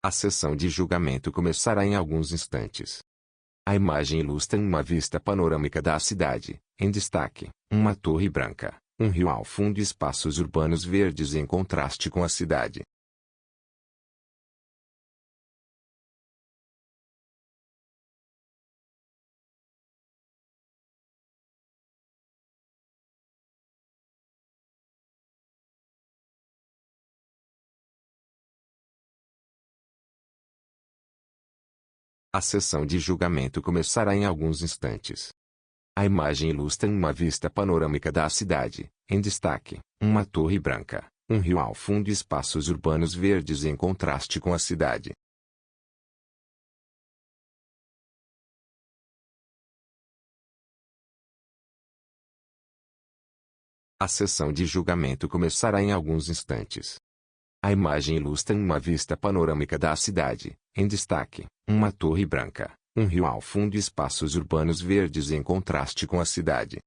A sessão de julgamento começará em alguns instantes. A imagem ilustra uma vista panorâmica da cidade, em destaque, uma torre branca, um rio ao fundo e espaços urbanos verdes em contraste com a cidade. A sessão de julgamento começará em alguns instantes. A imagem ilustra uma vista panorâmica da cidade, em destaque, uma torre branca, um rio ao fundo e espaços urbanos verdes em contraste com a cidade. A sessão de julgamento começará em alguns instantes. A imagem ilustra uma vista panorâmica da cidade, em destaque, uma torre branca, um rio ao fundo e espaços urbanos verdes em contraste com a cidade.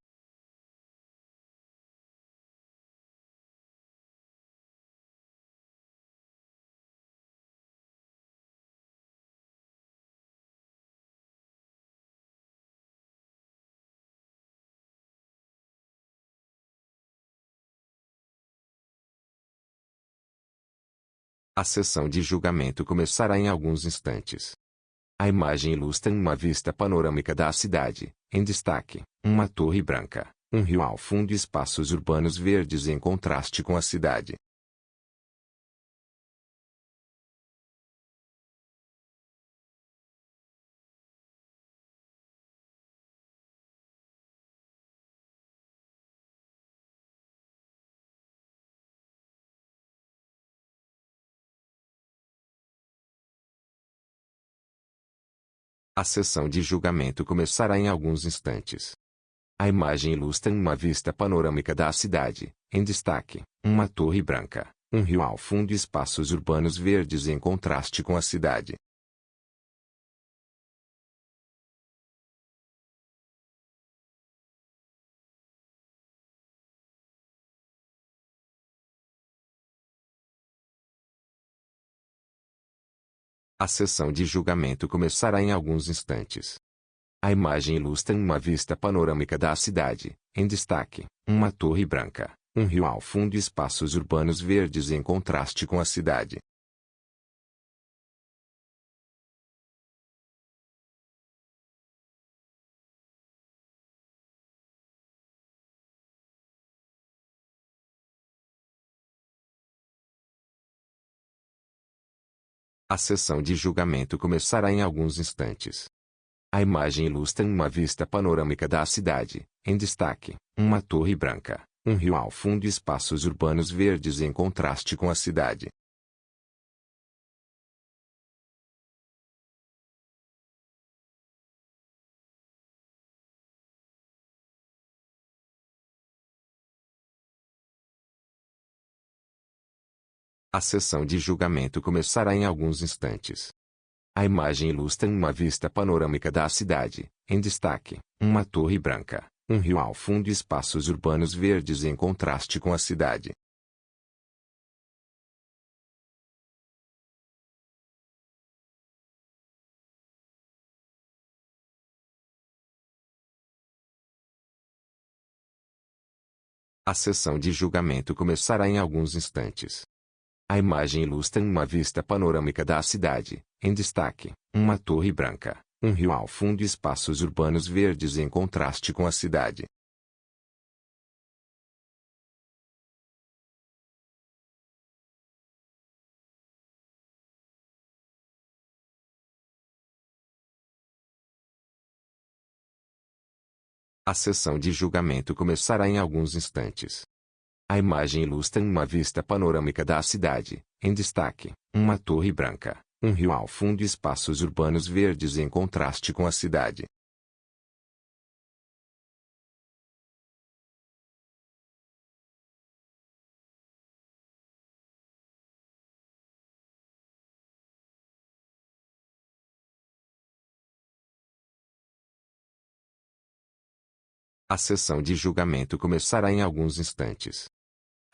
A sessão de julgamento começará em alguns instantes. A imagem ilustra uma vista panorâmica da cidade, em destaque, uma torre branca, um rio ao fundo e espaços urbanos verdes em contraste com a cidade. A sessão de julgamento começará em alguns instantes. A imagem ilustra uma vista panorâmica da cidade, em destaque, uma torre branca, um rio ao fundo e espaços urbanos verdes em contraste com a cidade. A sessão de julgamento começará em alguns instantes. A imagem ilustra uma vista panorâmica da cidade, em destaque, uma torre branca, um rio ao fundo e espaços urbanos verdes em contraste com a cidade. A sessão de julgamento começará em alguns instantes. A imagem ilustra uma vista panorâmica da cidade, em destaque, uma torre branca, um rio ao fundo e espaços urbanos verdes em contraste com a cidade. A sessão de julgamento começará em alguns instantes. A imagem ilustra uma vista panorâmica da cidade, em destaque, uma torre branca, um rio ao fundo e espaços urbanos verdes em contraste com a cidade. A sessão de julgamento começará em alguns instantes. A imagem ilustra uma vista panorâmica da cidade, em destaque, uma torre branca, um rio ao fundo e espaços urbanos verdes em contraste com a cidade. A sessão de julgamento começará em alguns instantes. A imagem ilustra uma vista panorâmica da cidade, em destaque, uma torre branca, um rio ao fundo e espaços urbanos verdes em contraste com a cidade. A sessão de julgamento começará em alguns instantes.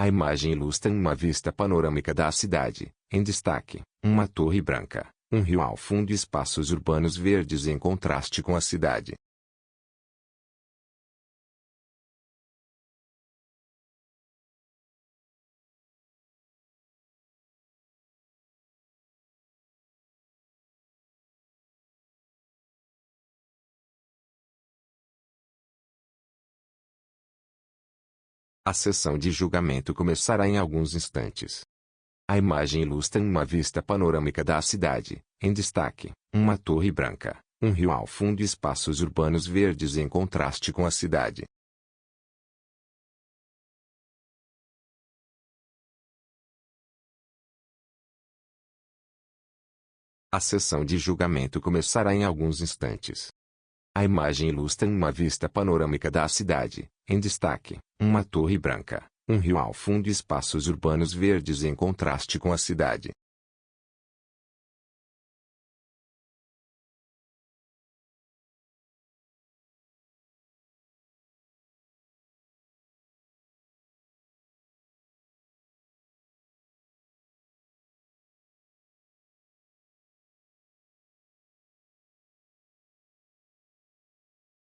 A imagem ilustra uma vista panorâmica da cidade, em destaque, uma torre branca, um rio ao fundo e espaços urbanos verdes em contraste com a cidade. A sessão de julgamento começará em alguns instantes. A imagem ilustra uma vista panorâmica da cidade, em destaque, uma torre branca, um rio ao fundo e espaços urbanos verdes em contraste com a cidade. A sessão de julgamento começará em alguns instantes. A imagem ilustra uma vista panorâmica da cidade, em destaque, uma torre branca, um rio ao fundo e espaços urbanos verdes em contraste com a cidade.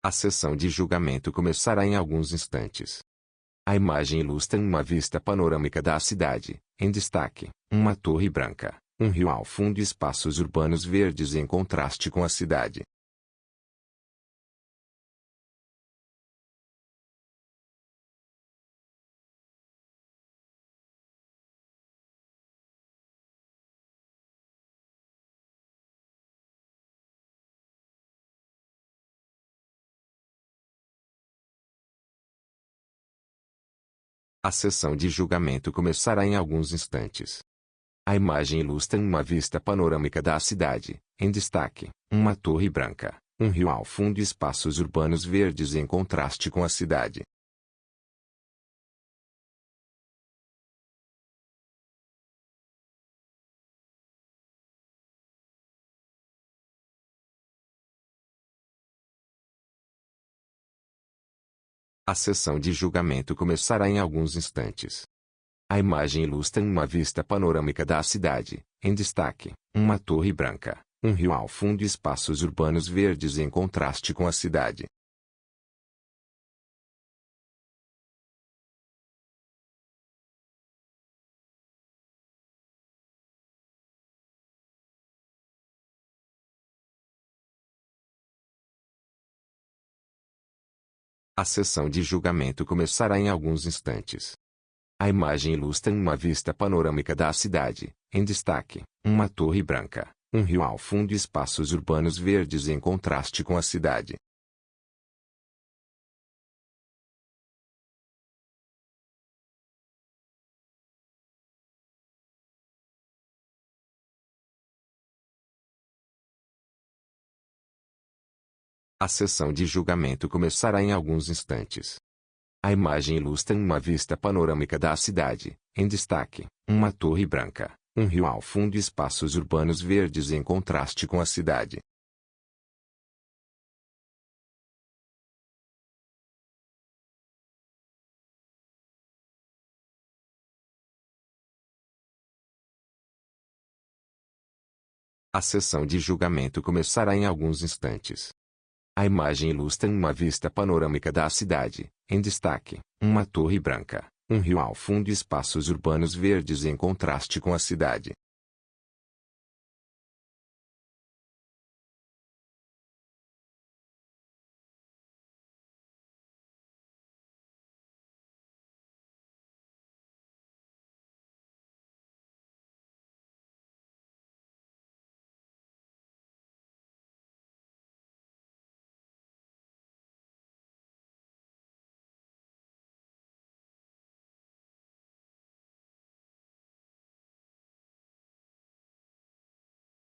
A sessão de julgamento começará em alguns instantes. A imagem ilustra uma vista panorâmica da cidade, em destaque, uma torre branca, um rio ao fundo e espaços urbanos verdes em contraste com a cidade. A sessão de julgamento começará em alguns instantes. A imagem ilustra uma vista panorâmica da cidade, em destaque, uma torre branca, um rio ao fundo e espaços urbanos verdes em contraste com a cidade. A sessão de julgamento começará em alguns instantes. A imagem ilustra uma vista panorâmica da cidade, em destaque, uma torre branca, um rio ao fundo e espaços urbanos verdes em contraste com a cidade. A sessão de julgamento começará em alguns instantes. A imagem ilustra uma vista panorâmica da cidade, em destaque, uma torre branca, um rio ao fundo e espaços urbanos verdes em contraste com a cidade. A sessão de julgamento começará em alguns instantes. A imagem ilustra uma vista panorâmica da cidade, em destaque, uma torre branca, um rio ao fundo e espaços urbanos verdes em contraste com a cidade. A sessão de julgamento começará em alguns instantes. A imagem ilustra uma vista panorâmica da cidade, em destaque, uma torre branca, um rio ao fundo e espaços urbanos verdes em contraste com a cidade.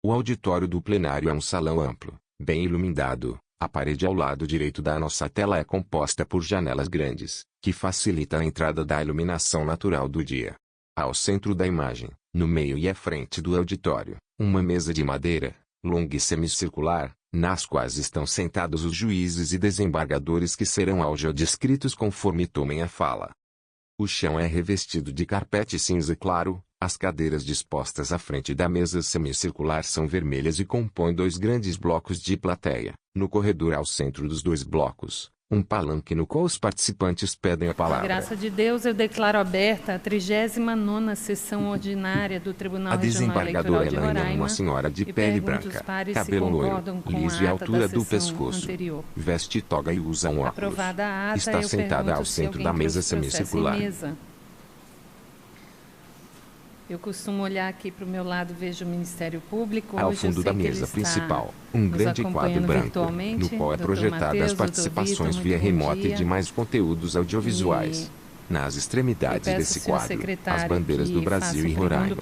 O auditório do plenário é um salão amplo, bem iluminado. A parede ao lado direito da nossa tela é composta por janelas grandes, que facilita a entrada da iluminação natural do dia. Ao centro da imagem, no meio e à frente do auditório, uma mesa de madeira, longa e semicircular, nas quais estão sentados os juízes e desembargadores que serão audiodescritos conforme tomem a fala. O chão é revestido de carpete cinza claro, as cadeiras dispostas à frente da mesa semicircular são vermelhas e compõem 2 grandes blocos de plateia. No corredor ao centro dos 2 blocos, um palanque no qual os participantes pedem a palavra. Com a graça de Deus, eu declaro aberta a 39ª sessão ordinária do Tribunal A Regional Eleitoral desembargadora de Elaine é Roraima uma senhora de pele branca, cabelo loiro, liso e altura do pescoço, veste toga e usa um óculos. Aprovada a ata, Está sentada ao centro da mesa semicircular. Eu costumo olhar aqui para o meu lado, vejo o Ministério Público. Ao fundo da mesa principal, um grande quadro branco, no qual é projetada as participações via remota e demais conteúdos audiovisuais. Nas extremidades desse quadro, as bandeiras do Brasil e Roraima.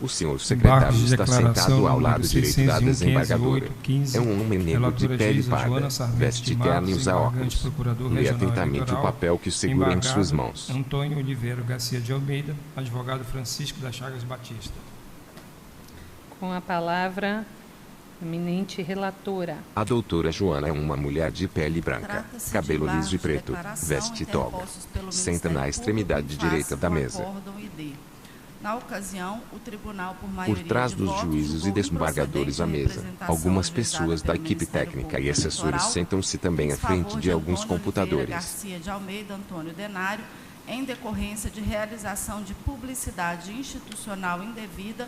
O senhor secretário está sentado ao lado direito da desembargadora. É um homem negro de pele parda, veste terno e usa óculos. Lê atentamente o papel que segura em suas mãos. Antônio Oliveira Garcia de Almeida, advogado Francisco das Chagas Batista. Com a palavra, eminente relatora. A doutora Joana é uma mulher de pele branca, cabelo liso e preto, veste toga. Senta na extremidade direita da mesa. Na ocasião, o tribunal, por maioria Por trás dos juízes e desembargadores à mesa, algumas pessoas da equipe técnica e assessores sentam-se também à frente de alguns computadores. Garcia de Almeida Antônio Denário, em decorrência de realização de publicidade institucional indevida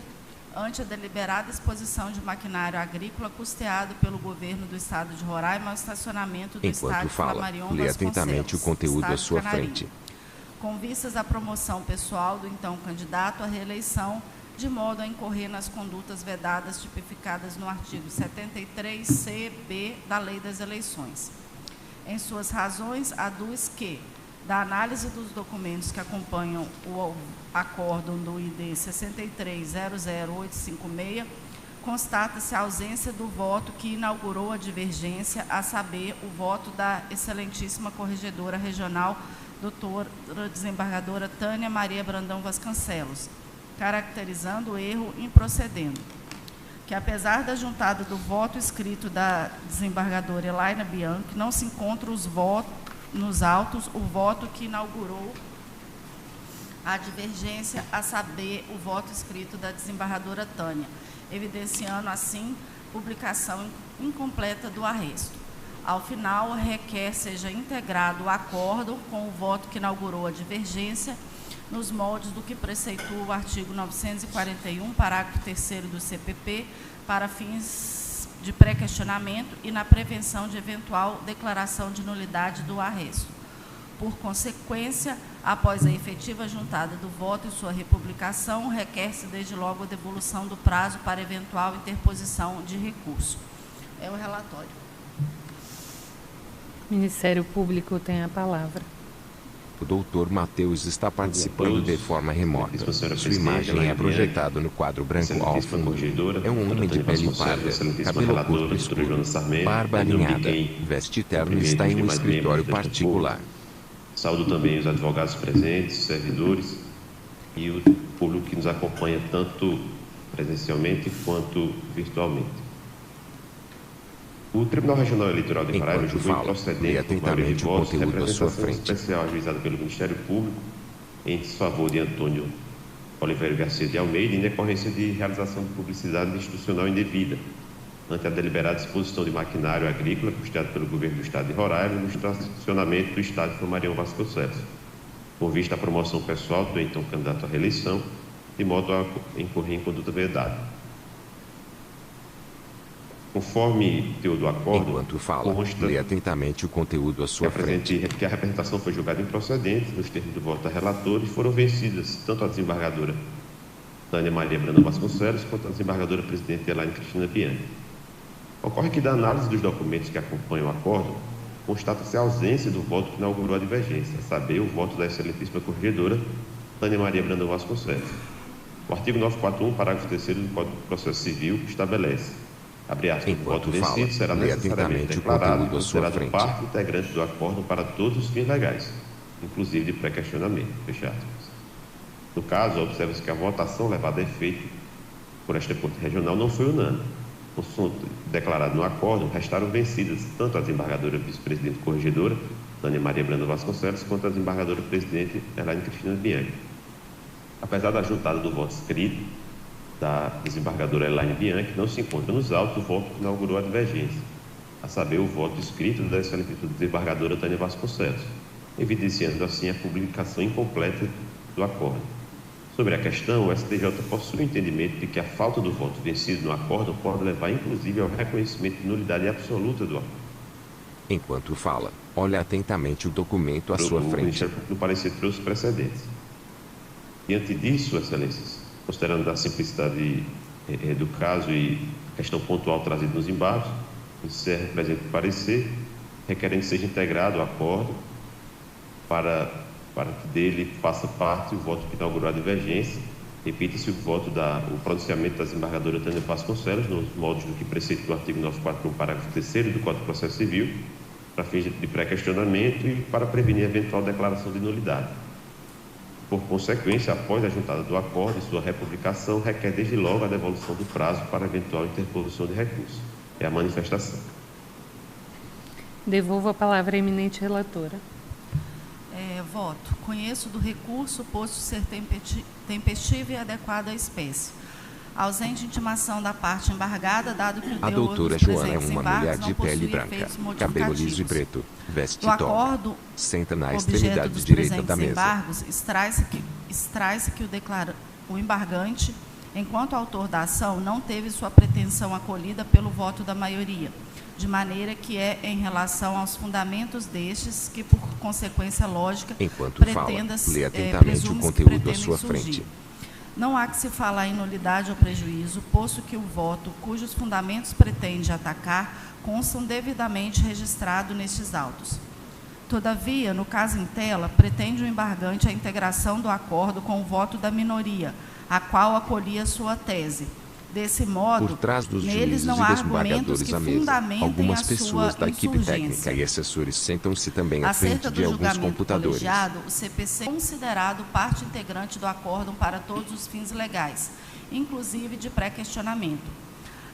ante a deliberada exposição de maquinário agrícola custeado pelo governo do estado de Roraima ao estacionamento do estádio Flamarion lê atentamente o conteúdo à sua Canarinho, frente. com vistas à promoção pessoal do então candidato à reeleição, de modo a incorrer nas condutas vedadas tipificadas no artigo 73c-b da Lei das Eleições. Em suas razões, aduz que, da análise dos documentos que acompanham o acórdão do ID 6300856, constata-se a ausência do voto que inaugurou a divergência, a saber, o voto da excelentíssima Corregedora Regional doutora desembargadora Tânia Maria Brandão Vasconcelos, caracterizando o erro improcedendo. Que, apesar da juntada do voto escrito da desembargadora Elaine Bianchi, não se encontra nos autos o voto que inaugurou a divergência, a saber, o voto escrito da desembargadora Tânia, evidenciando, assim, publicação incompleta do arresto. Ao final, requer seja integrado o acórdão com o voto que inaugurou a divergência, nos moldes do que preceitua o artigo 941, parágrafo 3º do CPP, para fins de pré-questionamento e na prevenção de eventual declaração de nulidade do arresto. Por consequência, após a efetiva juntada do voto e sua republicação, requer-se desde logo a devolução do prazo para eventual interposição de recurso. É o relatório. Ministério Público tem a palavra. O doutor Matheus está participando de forma remota. Sua imagem é projetada no quadro branco ao fundo. É um homem de pele parda, cabelo curto escuro, barba alinhada, veste terno e está em um escritório particular. Saúdo também os advogados presentes, servidores e o público que nos acompanha tanto presencialmente quanto virtualmente. O Tribunal Regional Eleitoral de Roraima julgou improcedente por maioria de votos a representação especial ajuizada pelo Ministério Público em desfavor de Antônio Oliveira Garcia de Almeida em decorrência de realização de publicidade institucional indevida ante a deliberada exposição de maquinário agrícola custeado pelo governo do estado de Roraima no estacionamento do estádio Flamarion Vasconcelos, com vista à promoção pessoal do então candidato à reeleição, de modo a incorrer em conduta vedada. Conforme teor do acordo, enquanto fala, lê atentamente o conteúdo à sua frente. Que a representação foi julgada improcedente, nos termos do voto da relatora, e foram vencidas tanto a desembargadora Tânia Maria Brandão Vasconcelos quanto a desembargadora presidente Elaine Cristina Bianchi. Ocorre que, da análise dos documentos que acompanham o acordo, constata-se a ausência do voto que inaugurou a divergência, a saber, o voto da excelentíssima corregedora Tânia Maria Brandão Vasconcelos. O artigo 941, parágrafo 3º do Código de Processo Civil, estabelece: abre aspas, o voto vencido será necessariamente declarado e considerado parte integrante do acordo para todos os fins legais, inclusive de pré-questionamento, fecha aspas. No caso, observa-se que a votação levada a efeito por esta Corte Regional não foi unânime. Conforme declarado no acordo, restaram vencidas tanto a desembargadora vice-presidente corregedora Tânia Maria Brandão Vasconcelos, contra a desembargadora presidente Elaine Cristina Bianchi. Apesar da juntada do voto escrito da desembargadora Elaine Bianchi, não se encontra nos autos o voto que inaugurou a divergência, a saber, o voto escrito da excelentíssima desembargadora Tânia Vasconcelos, evidenciando assim a publicação incompleta do acordo. Sobre a questão, o STJ possui o entendimento de que a falta do voto vencido no acordo pode levar inclusive ao reconhecimento de nulidade absoluta do acordo. Enquanto fala, olha atentamente o documento à sua O frente. Ministério Público no parecer trouxe precedentes. Diante disso, Excelências, considerando a simplicidade do caso e a questão pontual trazida nos embargos, encerra o presente parecer, requerendo que seja integrado o acordo para que dele faça parte o voto que inaugurou a divergência. Repita-se o pronunciamento da desembargadora Tânia Vasconcelos, nos moldes do que preceitua o artigo 941, parágrafo 3º do Código de Processo Civil, para fins de pré-questionamento e para prevenir eventual declaração de nulidade. Por consequência, após a juntada do acordo e sua republicação, requer desde logo a devolução do prazo para eventual interposição de recurso. É a manifestação. Devolvo a palavra à eminente relatora. Voto. Conheço do recurso, posto ser tempestivo e adequado à espécie. Ausente intimação da parte embargada, dado que o A teor doutora dos Joana é presentes uma embargos mulher não de pele possui branca, efeitos cabelo liso e modificativos. preto, veste Do toga, acordo, senta na objeto extremidade dos direita presentes da mesa. embargos, extrai-se que o embargante, enquanto autor da ação, não teve sua pretensão acolhida pelo voto da maioria, de maneira que é em relação aos fundamentos destes que, por consequência lógica, Enquanto fala, lê atentamente o conteúdo à sua frente. Não há que se falar em nulidade ou prejuízo, posto que o voto, cujos fundamentos pretende atacar, constam devidamente registrado nestes autos. Todavia, no caso em tela, pretende o embargante a integração do acordo com o voto da minoria, a qual acolhia sua tese. Desse modo, Por trás dos neles juízes não e há argumentos desembargadores que à mesa, fundamentem algumas a pessoas sua da equipe técnica insurgência. e assessores sentam-se também à Acerca frente do de alguns julgamento computadores. colegiado, o CPC é considerado parte integrante do acórdão para todos os fins legais, inclusive de pré-questionamento.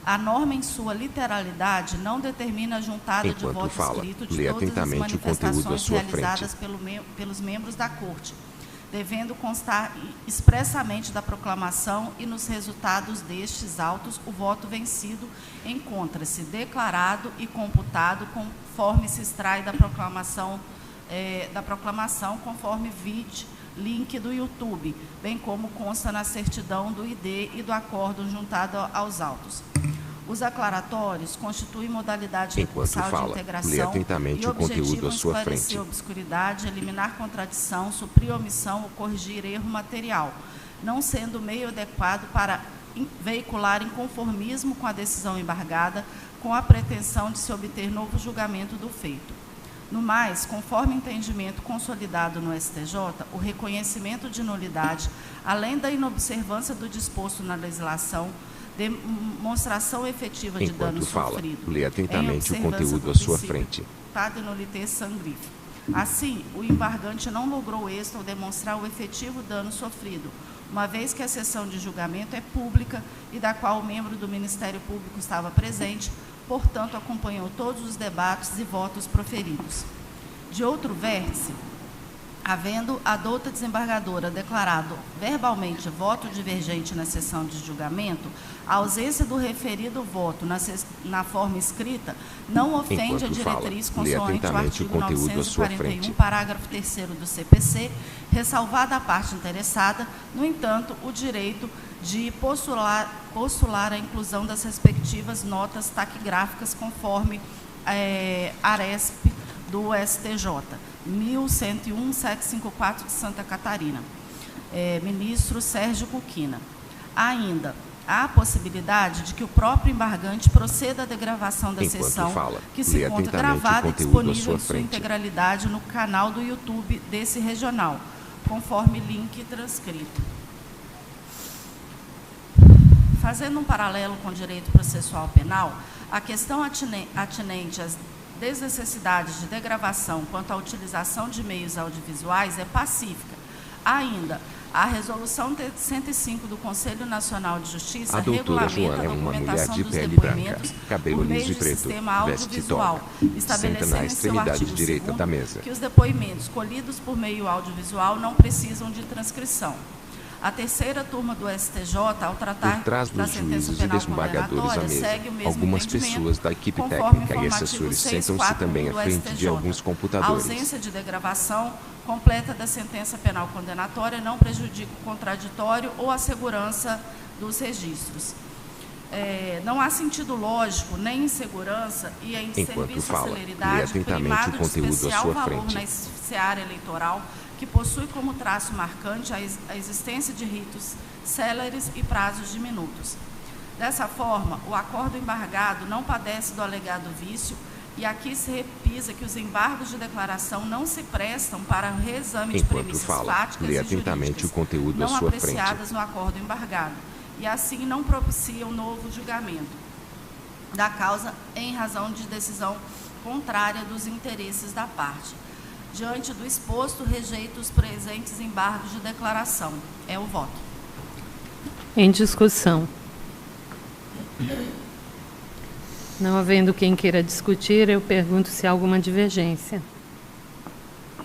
A norma, em sua literalidade, não determina a juntada de Enquanto voto fala, escrito de lê todas as atentamente o conteúdo à manifestações sua realizadas pelos membros da Corte, devendo constar expressamente da proclamação e nos resultados destes autos, o voto vencido encontra-se declarado e computado conforme se extrai da proclamação, conforme link do YouTube, bem como consta na certidão do ID e do acordo juntado aos autos. Os aclaratórios constituem modalidade Enquanto recursal fala, de integração lê atentamente e o conteúdo objetivam à sua esclarecer frente. obscuridade, eliminar contradição, suprir omissão ou corrigir erro material, não sendo meio adequado para veicular inconformismo com a decisão embargada, com a pretensão de se obter novo julgamento do feito. No mais, conforme entendimento consolidado no STJ, o reconhecimento de nulidade, além da inobservância do disposto na legislação, demonstração efetiva de dano Enquanto fala, sofrido, lê atentamente o em observância conteúdo do à sua princípio frente. Ad nullité sangrifo. Assim, o embargante não logrou êxito ao demonstrar o efetivo dano sofrido, uma vez que a sessão de julgamento é pública e da qual o membro do Ministério Público estava presente, portanto, acompanhou todos os debates e votos proferidos. De outro vértice, havendo a douta desembargadora declarado verbalmente voto divergente na sessão de julgamento, a ausência do referido voto na forma escrita não ofende Enquanto a diretriz fala, lê consoante o atentamente o artigo conteúdo à sua 941, frente. parágrafo 3º do CPC, ressalvada a parte interessada, no entanto, o direito de postular a inclusão das respectivas notas taquigráficas conforme ARESP do STJ, 1101-754 de Santa Catarina. Ministro Sérgio Cuquina. Ainda, há a possibilidade de que o próprio embargante proceda à degravação da Enquanto sessão, fala, que se lê encontra atentamente o gravada e conteúdo à disponível sua em sua frente. integralidade no canal do YouTube desse regional, conforme link transcrito. Fazendo um paralelo com o direito processual penal, a questão atinente às desnecessidades de degravação quanto à utilização de meios audiovisuais é pacífica. Ainda, A Resolução 105 do Conselho Nacional de Justiça A doutora regulamenta Joana é a uma mulher documentação de dos pele depoimentos branca, cabelo por meio liso e de preto, sistema veste audiovisual, toga, senta estabelecendo na em seu extremidade artigo direita 2º da mesa. que os depoimentos colhidos por meio audiovisual não precisam de transcrição. A terceira turma do STJ, ao tratar Por trás da dos sentença juízes e penal desembargadores à condenatória, mesa, segue o mesmo algumas entendimento, pessoas da equipe conforme técnica e informativo assessores 6.4 sentam-se também à do frente de STJ. alguns A computadores. ausência de degravação completa da sentença penal condenatória não prejudica o contraditório ou a segurança dos registros. Não há sentido lógico nem insegurança e em Enquanto serviço fala, à lê celeridade atentamente primado o de conteúdo à especial sua valor frente. na seara eleitoral, que possui como traço marcante a existência de ritos céleres e prazos de minutos. Dessa forma, o acordo embargado não padece do alegado vício e aqui se repisa que os embargos de declaração não se prestam para o reexame de Enquanto premissas fala, fáticas lê e atentamente jurídicas o conteúdo à não sua frente. apreciadas no acordo embargado e assim não propiciam novo julgamento da causa em razão de decisão contrária dos interesses da parte. Diante do exposto, rejeito os presentes embargos de declaração. É o voto. Em discussão. Não havendo quem queira discutir, eu pergunto se há alguma divergência.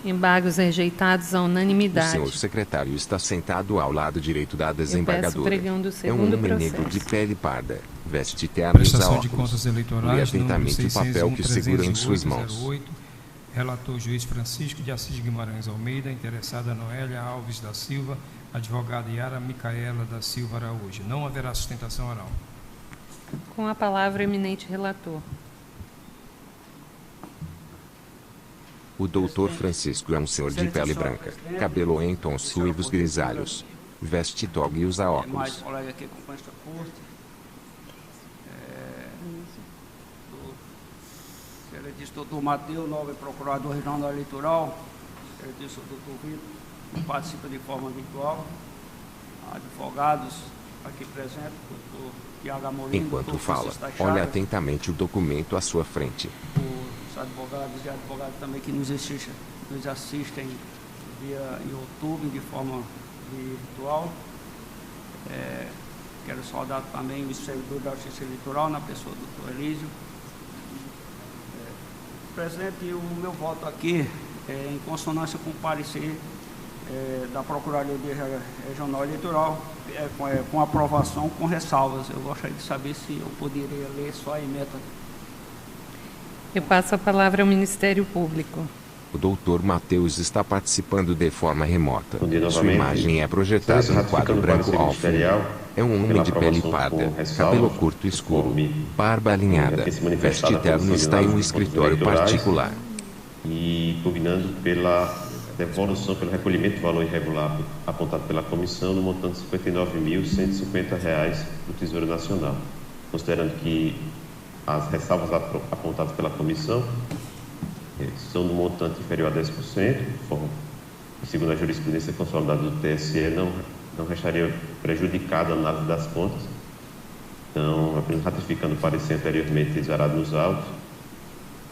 Embargos rejeitados à O unanimidade. senhor secretário está sentado ao lado direito da desembargadora. pregão do É um segundo homem negro processo. de pele parda, veste terno e usa Prestação de óculos. contas Lê eleitorais, número atentamente o papel que segura em suas mãos. 601.308, relator juiz Francisco de Assis Guimarães Almeida, interessada Noélia Alves da Silva, advogada Yara Micaela da Silva Araújo. Não haverá sustentação oral. Com a palavra, o eminente relator. O doutor Francisco é um senhor de pele branca, cabelo em tons ruivos grisalhos, veste toga e usa Mais óculos. colega aqui acompanha esta corte. Ele disse doutor Mateus, novo procurador regional eleitoral. Ele disse o doutor Vitor, que participa de forma virtual. Advogados aqui presentes, doutor Tiago Amorim. Enquanto doutor fala, Francisco olha Teixeira, atentamente o documento à sua frente. os advogados e advogadas também que nos assistem via YouTube de forma virtual. Quero saudar também os servidores da Justiça Eleitoral, na pessoa do doutor Elísio. Presidente, o meu voto aqui é em consonância com o parecer da Procuradoria Regional Eleitoral, com aprovação, com ressalvas. Eu gostaria de saber se eu poderia ler só a emenda. Eu passo a palavra ao Ministério Público. O doutor Mateus está participando de forma remota. Bom dia Sua novamente. imagem é projetada no quadro Ratificando o branco parecer ao fundo. ministerial, É um homem pela de pele aprovação parda, com ressalvas, cabelo curto escuro, conforme barba alinhada, aqui se manifestada veste terno e a está em um posição de escritório eleitorais. particular. E pugnando pela devolução pelo recolhimento do valor irregular apontado pela comissão no montante de R$ 59.150 do Tesouro Nacional, considerando que as ressalvas apontadas pela comissão são no montante inferior a 10%, segundo a jurisprudência consolidada do TSE, não restaria prejudicada a análise das contas. Então, apenas ratificando o parecer anteriormente exarado nos autos,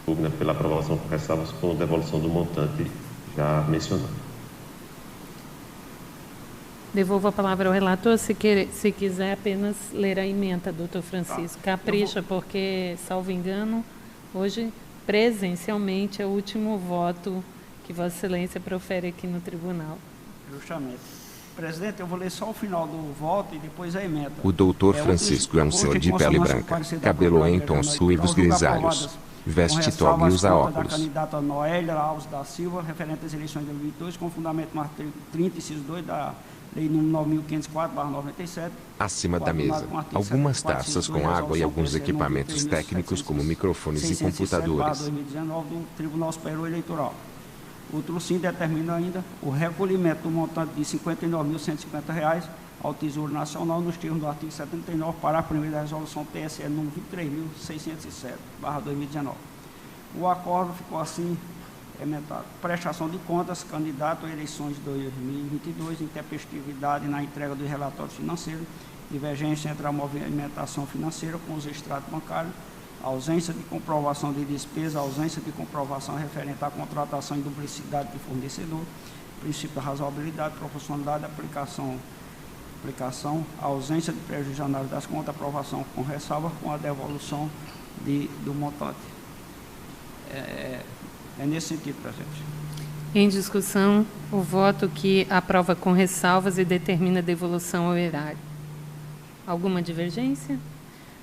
pugna pela aprovação com ressalvas com devolução do montante já mencionado. Devolvo a palavra ao relator, se quiser apenas ler a ementa, doutor Francisco. Capricha, porque, salvo engano, hoje, presencialmente, é o último voto que Vossa Excelência profere aqui no tribunal. Justamente. Presidente, eu vou ler só o final do voto e depois a emenda. O doutor Francisco é um senhor de pele branca, cabelo em tons ruivos grisalhos, veste toga e usa óculos. Da candidata Noélia Alves da Silva, referente às eleições de 2022, com fundamento no artigo 30, inciso 2 da Lei número 9.504/97. Acima da mesa, algumas taças com água e alguns equipamentos técnicos como microfones e computadores. 2019 do Tribunal Superior Eleitoral. O TRUCIM determina ainda o recolhimento do montante de R$ 59.150 ao Tesouro Nacional nos termos do artigo 79, parágrafo 1º da resolução TSE número 23.607/2019. O acordo ficou assim emendado. Prestação de contas, candidato a eleições de 2022, intempestividade na entrega dos relatórios financeiros, divergência entre a movimentação financeira com os extratos bancários, ausência de comprovação de despesa, ausência de comprovação referente à contratação e duplicidade de fornecedor, princípio da razoabilidade, proporcionalidade, aplicação, ausência de prejuízo de análise das contas, aprovação com ressalva, com a devolução do montante. É nesse sentido, presidente. Em discussão, o voto que aprova com ressalvas e determina a devolução ao erário. Alguma divergência?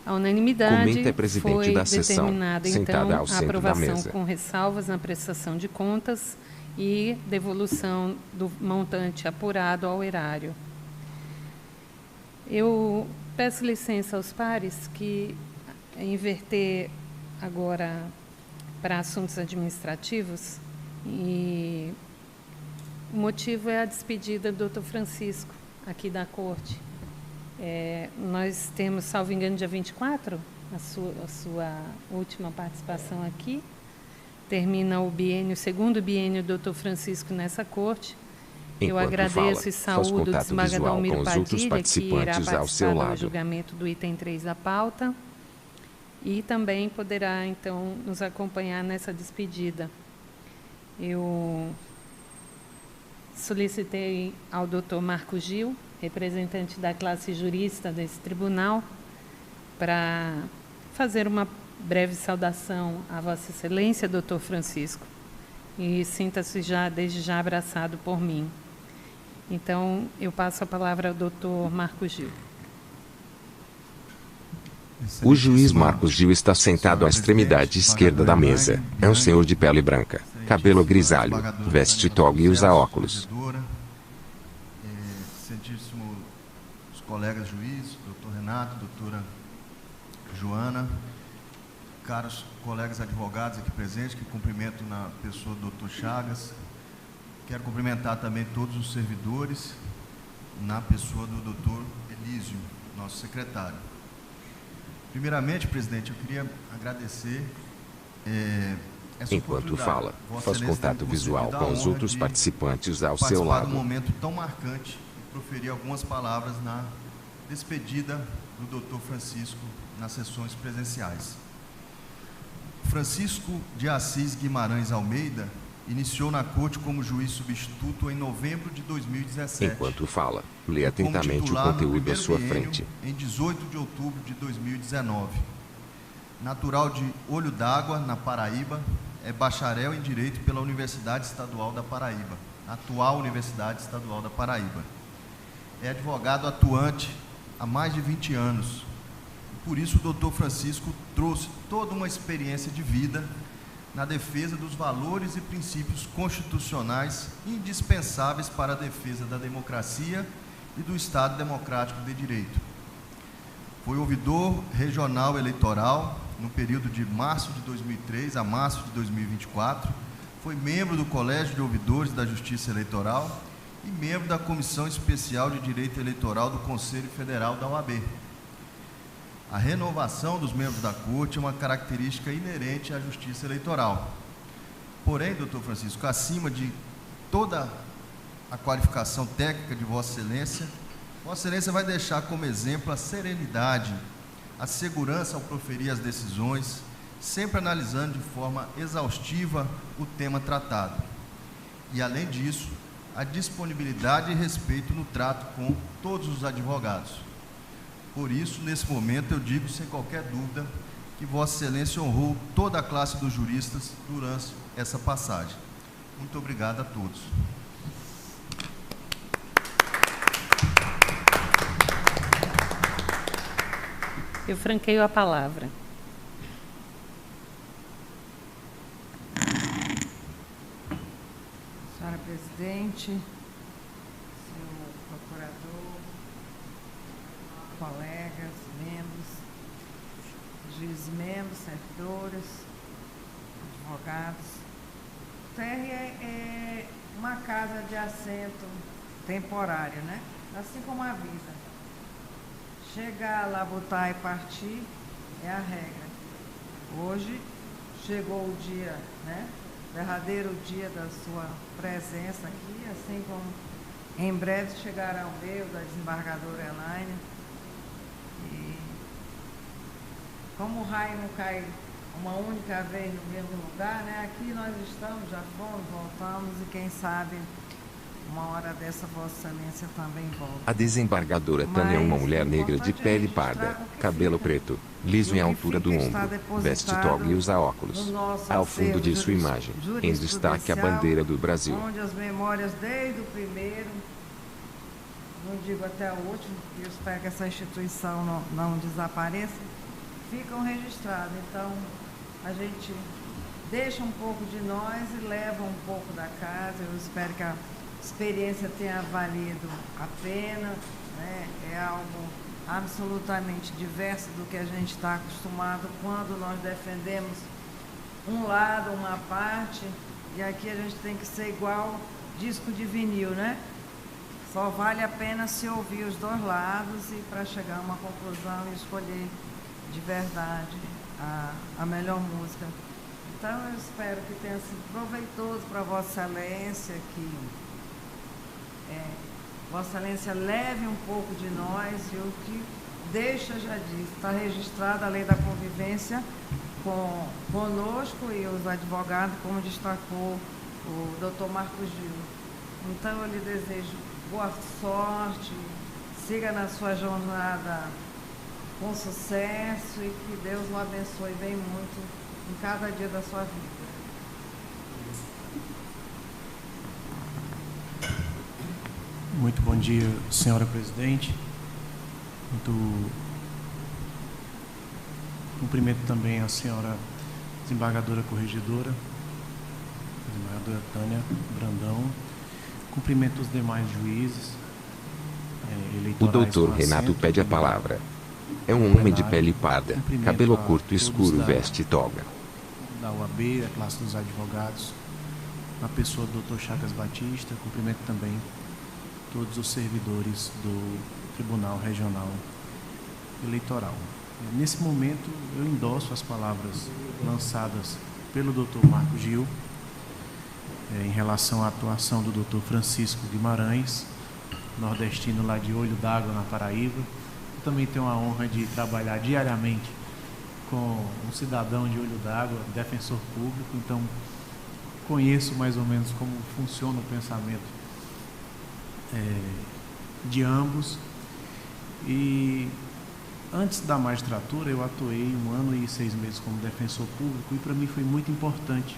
A unanimidade Comenta a presidente foi da sessão, determinada, sentada então, ao a centro da aprovação mesa. com ressalvas na prestação de contas e devolução do montante apurado ao erário. Eu peço licença aos pares que inverter agora para assuntos administrativos, e o motivo é a despedida do Dr. Francisco, aqui da Corte. Nós temos, salvo engano, dia 24, a sua última participação aqui. Termina o segundo biênio do Dr. Francisco nessa Corte. Eu agradeço e saúdo o desembargador Almiro Padilha, que irá participar do julgamento do item 3 da pauta, e também poderá, então, nos acompanhar nessa despedida. Eu solicitei ao Dr. Marco Gil, representante da classe jurista desse tribunal, para fazer uma breve saudação à Vossa Excelência, Dr. Francisco, e sinta-se desde já abraçado por mim. Então, eu passo a palavra ao Dr. Marco Gil. O juiz Marcos Gil está sentado à extremidade esquerda da mesa. É um senhor de pele branca, cabelo grisalho, veste toga e usa óculos. Excelentíssimos colegas juízes, doutor Renato, doutora Joana, caros colegas advogados aqui presentes, que cumprimento na pessoa do doutor Chagas. Quero cumprimentar também todos os servidores, na pessoa do doutor Elísio, nosso secretário. Primeiramente, presidente, eu queria agradecer essa Enquanto fala, faz contato visual com os outros participantes ao seu lado. Participar de um momento tão marcante e proferir algumas palavras na despedida do doutor Francisco nas sessões presenciais. Francisco de Assis Guimarães Almeida iniciou na Corte como juiz substituto em novembro de 2017. Enquanto fala, lê atentamente o conteúdo à sua frente. Em 18 de outubro de 2019. Natural de Olho d'Água, na Paraíba, é bacharel em Direito pela Universidade Estadual da Paraíba, atual Universidade Estadual da Paraíba. É advogado atuante há mais de 20 anos. Por isso, o doutor Francisco trouxe toda uma experiência de vida na defesa dos valores e princípios constitucionais indispensáveis para a defesa da democracia e do Estado Democrático de Direito. Foi ouvidor regional eleitoral no período de março de 2003 a março de 2024, foi membro do Colégio de Ouvidores da Justiça Eleitoral e membro da Comissão Especial de Direito Eleitoral do Conselho Federal da OAB. A renovação dos membros da Corte é uma característica inerente à Justiça Eleitoral. Porém, doutor Francisco, acima de toda a qualificação técnica de Vossa Excelência vai deixar como exemplo a serenidade, a segurança ao proferir as decisões, sempre analisando de forma exaustiva o tema tratado. E, além disso, a disponibilidade e respeito no trato com todos os advogados. Por isso, nesse momento, eu digo sem qualquer dúvida que Vossa Excelência honrou toda a classe dos juristas durante essa passagem. Muito obrigado a todos. Eu franqueio a palavra. Senhora Presidente, senhor Procurador, colegas, membros, juízes membros, servidores, advogados. O TR é uma casa de assento temporário, né? Assim como a vida. Chegar lá, botar e partir é a regra. Hoje chegou o dia, né? Derradeiro dia da sua presença aqui, assim como em breve chegará o meu, da desembargadora Elaine. E como o raio não cai uma única vez no mesmo lugar, né? Aqui nós estamos, já fomos, voltamos e quem sabe uma hora dessa Vossa Excelência também volta. A desembargadora Tânia é uma mulher negra de pele parda, cabelo preto, liso em altura do ombro, veste toga e usa óculos. Ao fundo de sua imagem, em destaque a bandeira do Brasil. Onde as memórias desde o primeiro, não digo até o último, e eu espero que essa instituição não desapareça, ficam registradas. Então, a gente deixa um pouco de nós e leva um pouco da casa. Eu espero que a experiência tenha valido a pena, né? É algo absolutamente diverso do que a gente está acostumado quando nós defendemos um lado, uma parte, e aqui a gente tem que ser igual disco de vinil, né? Só vale a pena se ouvir os dois lados e para chegar a uma conclusão e escolher de verdade a melhor música. Então eu espero que tenha sido proveitoso para Vossa Excelência, que Vossa Excelência leve um pouco de nós, e o que deixa, já disse, está registrada a lei da convivência conosco e os advogados, como destacou o doutor Marcos Gil. Então eu lhe desejo boa sorte, siga na sua jornada com sucesso e que Deus o abençoe bem muito em cada dia da sua vida. Muito bom dia, senhora presidente. Cumprimento também a senhora desembargadora corregedora, desembargadora Tânia Brandão. Cumprimento os demais juízes eleitorais. O doutor Renato pede a palavra. É um homem de pele parda, cabelo curto escuro, veste toga. Da UAB, a classe dos advogados, a pessoa do doutor Chagas Batista. Cumprimento também todos os servidores do Tribunal Regional Eleitoral. Nesse momento, eu endosso as palavras lançadas pelo Dr. Marco Gil em relação à atuação do Dr. Francisco Guimarães, nordestino lá de Olho d'Água, na Paraíba. Eu também tenho a honra de trabalhar diariamente com um cidadão de Olho d'Água, defensor público, então conheço mais ou menos como funciona o pensamento de ambos. E antes da magistratura eu atuei 1 ano e 6 meses como defensor público, e para mim foi muito importante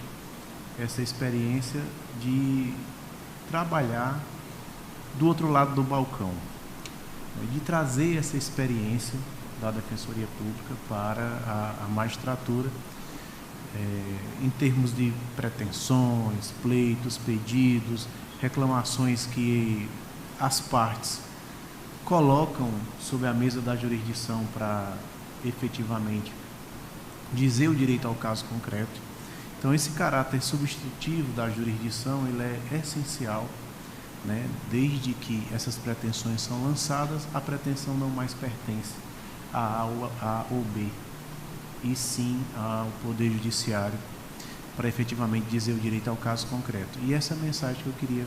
essa experiência de trabalhar do outro lado do balcão, de trazer essa experiência da Defensoria Pública para a magistratura, em termos de pretensões, pleitos, pedidos, reclamações que as partes colocam sobre a mesa da jurisdição para efetivamente dizer o direito ao caso concreto. Então esse caráter substitutivo da jurisdição, ele é essencial, né? Desde que essas pretensões são lançadas, a pretensão não mais pertence a A ou B, e sim ao Poder Judiciário, para efetivamente dizer o direito ao caso concreto. E essa é a mensagem que eu queria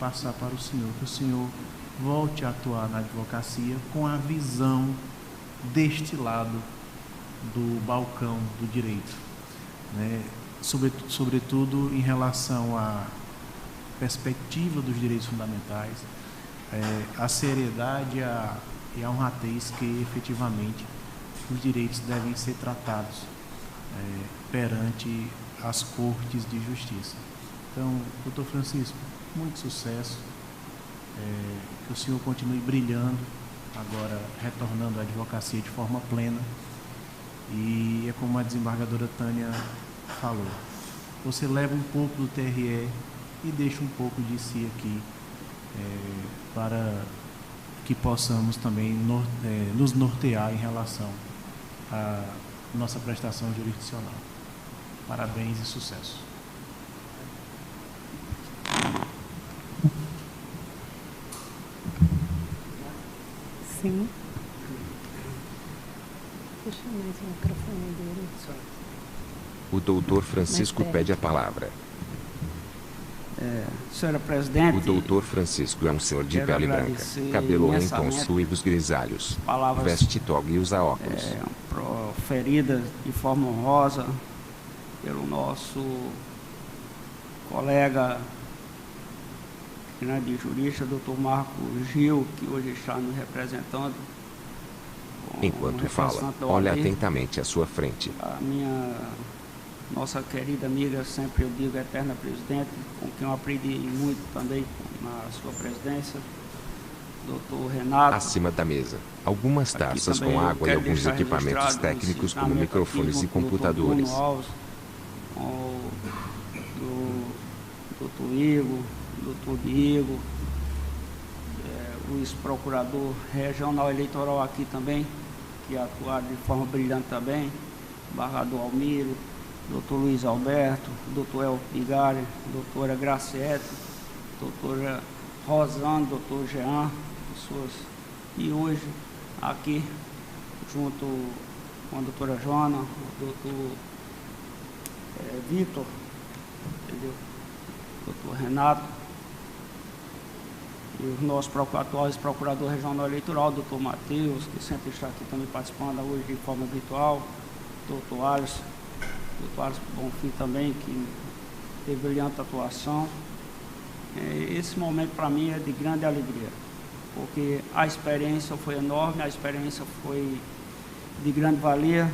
passar para o senhor, que o senhor volte a atuar na advocacia com a visão deste lado do balcão do direito, né? Sobretudo em relação à perspectiva dos direitos fundamentais, a seriedade e a honradez que efetivamente os direitos devem ser tratados perante as cortes de justiça. Então, doutor Francisco, muito sucesso, que o senhor continue brilhando, agora retornando à advocacia de forma plena, e é como a desembargadora Tânia falou, você leva um pouco do TRE e deixa um pouco de si aqui, para que possamos também nos nortear em relação à nossa prestação jurisdicional. Parabéns e sucesso. Sim. Puxa mais o microfone dele. O doutor Francisco pede a palavra. Senhora presidente, o doutor Francisco é um senhor de pele branca, cabelo em tons suivos grisalhos, veste toga e usa óculos. Proferida de forma honrosa pelo nosso colega grande jurista, doutor Marco Gil, que hoje está nos representando. Enquanto fala, olha atentamente à sua frente. A nossa querida amiga, sempre eu digo, eterna presidente, com quem eu aprendi muito também na sua presidência, doutor Renato. Acima da mesa, algumas taças com água e alguns equipamentos técnicos como microfones e computadores. Alves, do doutor Igor, doutor Diego, o ex-procurador regional eleitoral aqui também, que atuaram de forma brilhante também, embargador Almiro, doutor Luiz Alberto, doutor El Pigari, doutora Graciete, doutora Rosane, doutor Jean, pessoas. E hoje, aqui, junto com a doutora Joana, o doutor Vitor, entendeu? Doutor Renato, e os nossos atuais procurador regional eleitoral, doutor Matheus, que sempre está aqui também participando hoje de forma virtual, doutor Alisson Bonfim também, que teve brilhante atuação. Esse momento para mim é de grande alegria, porque a experiência foi enorme, a experiência foi de grande valia,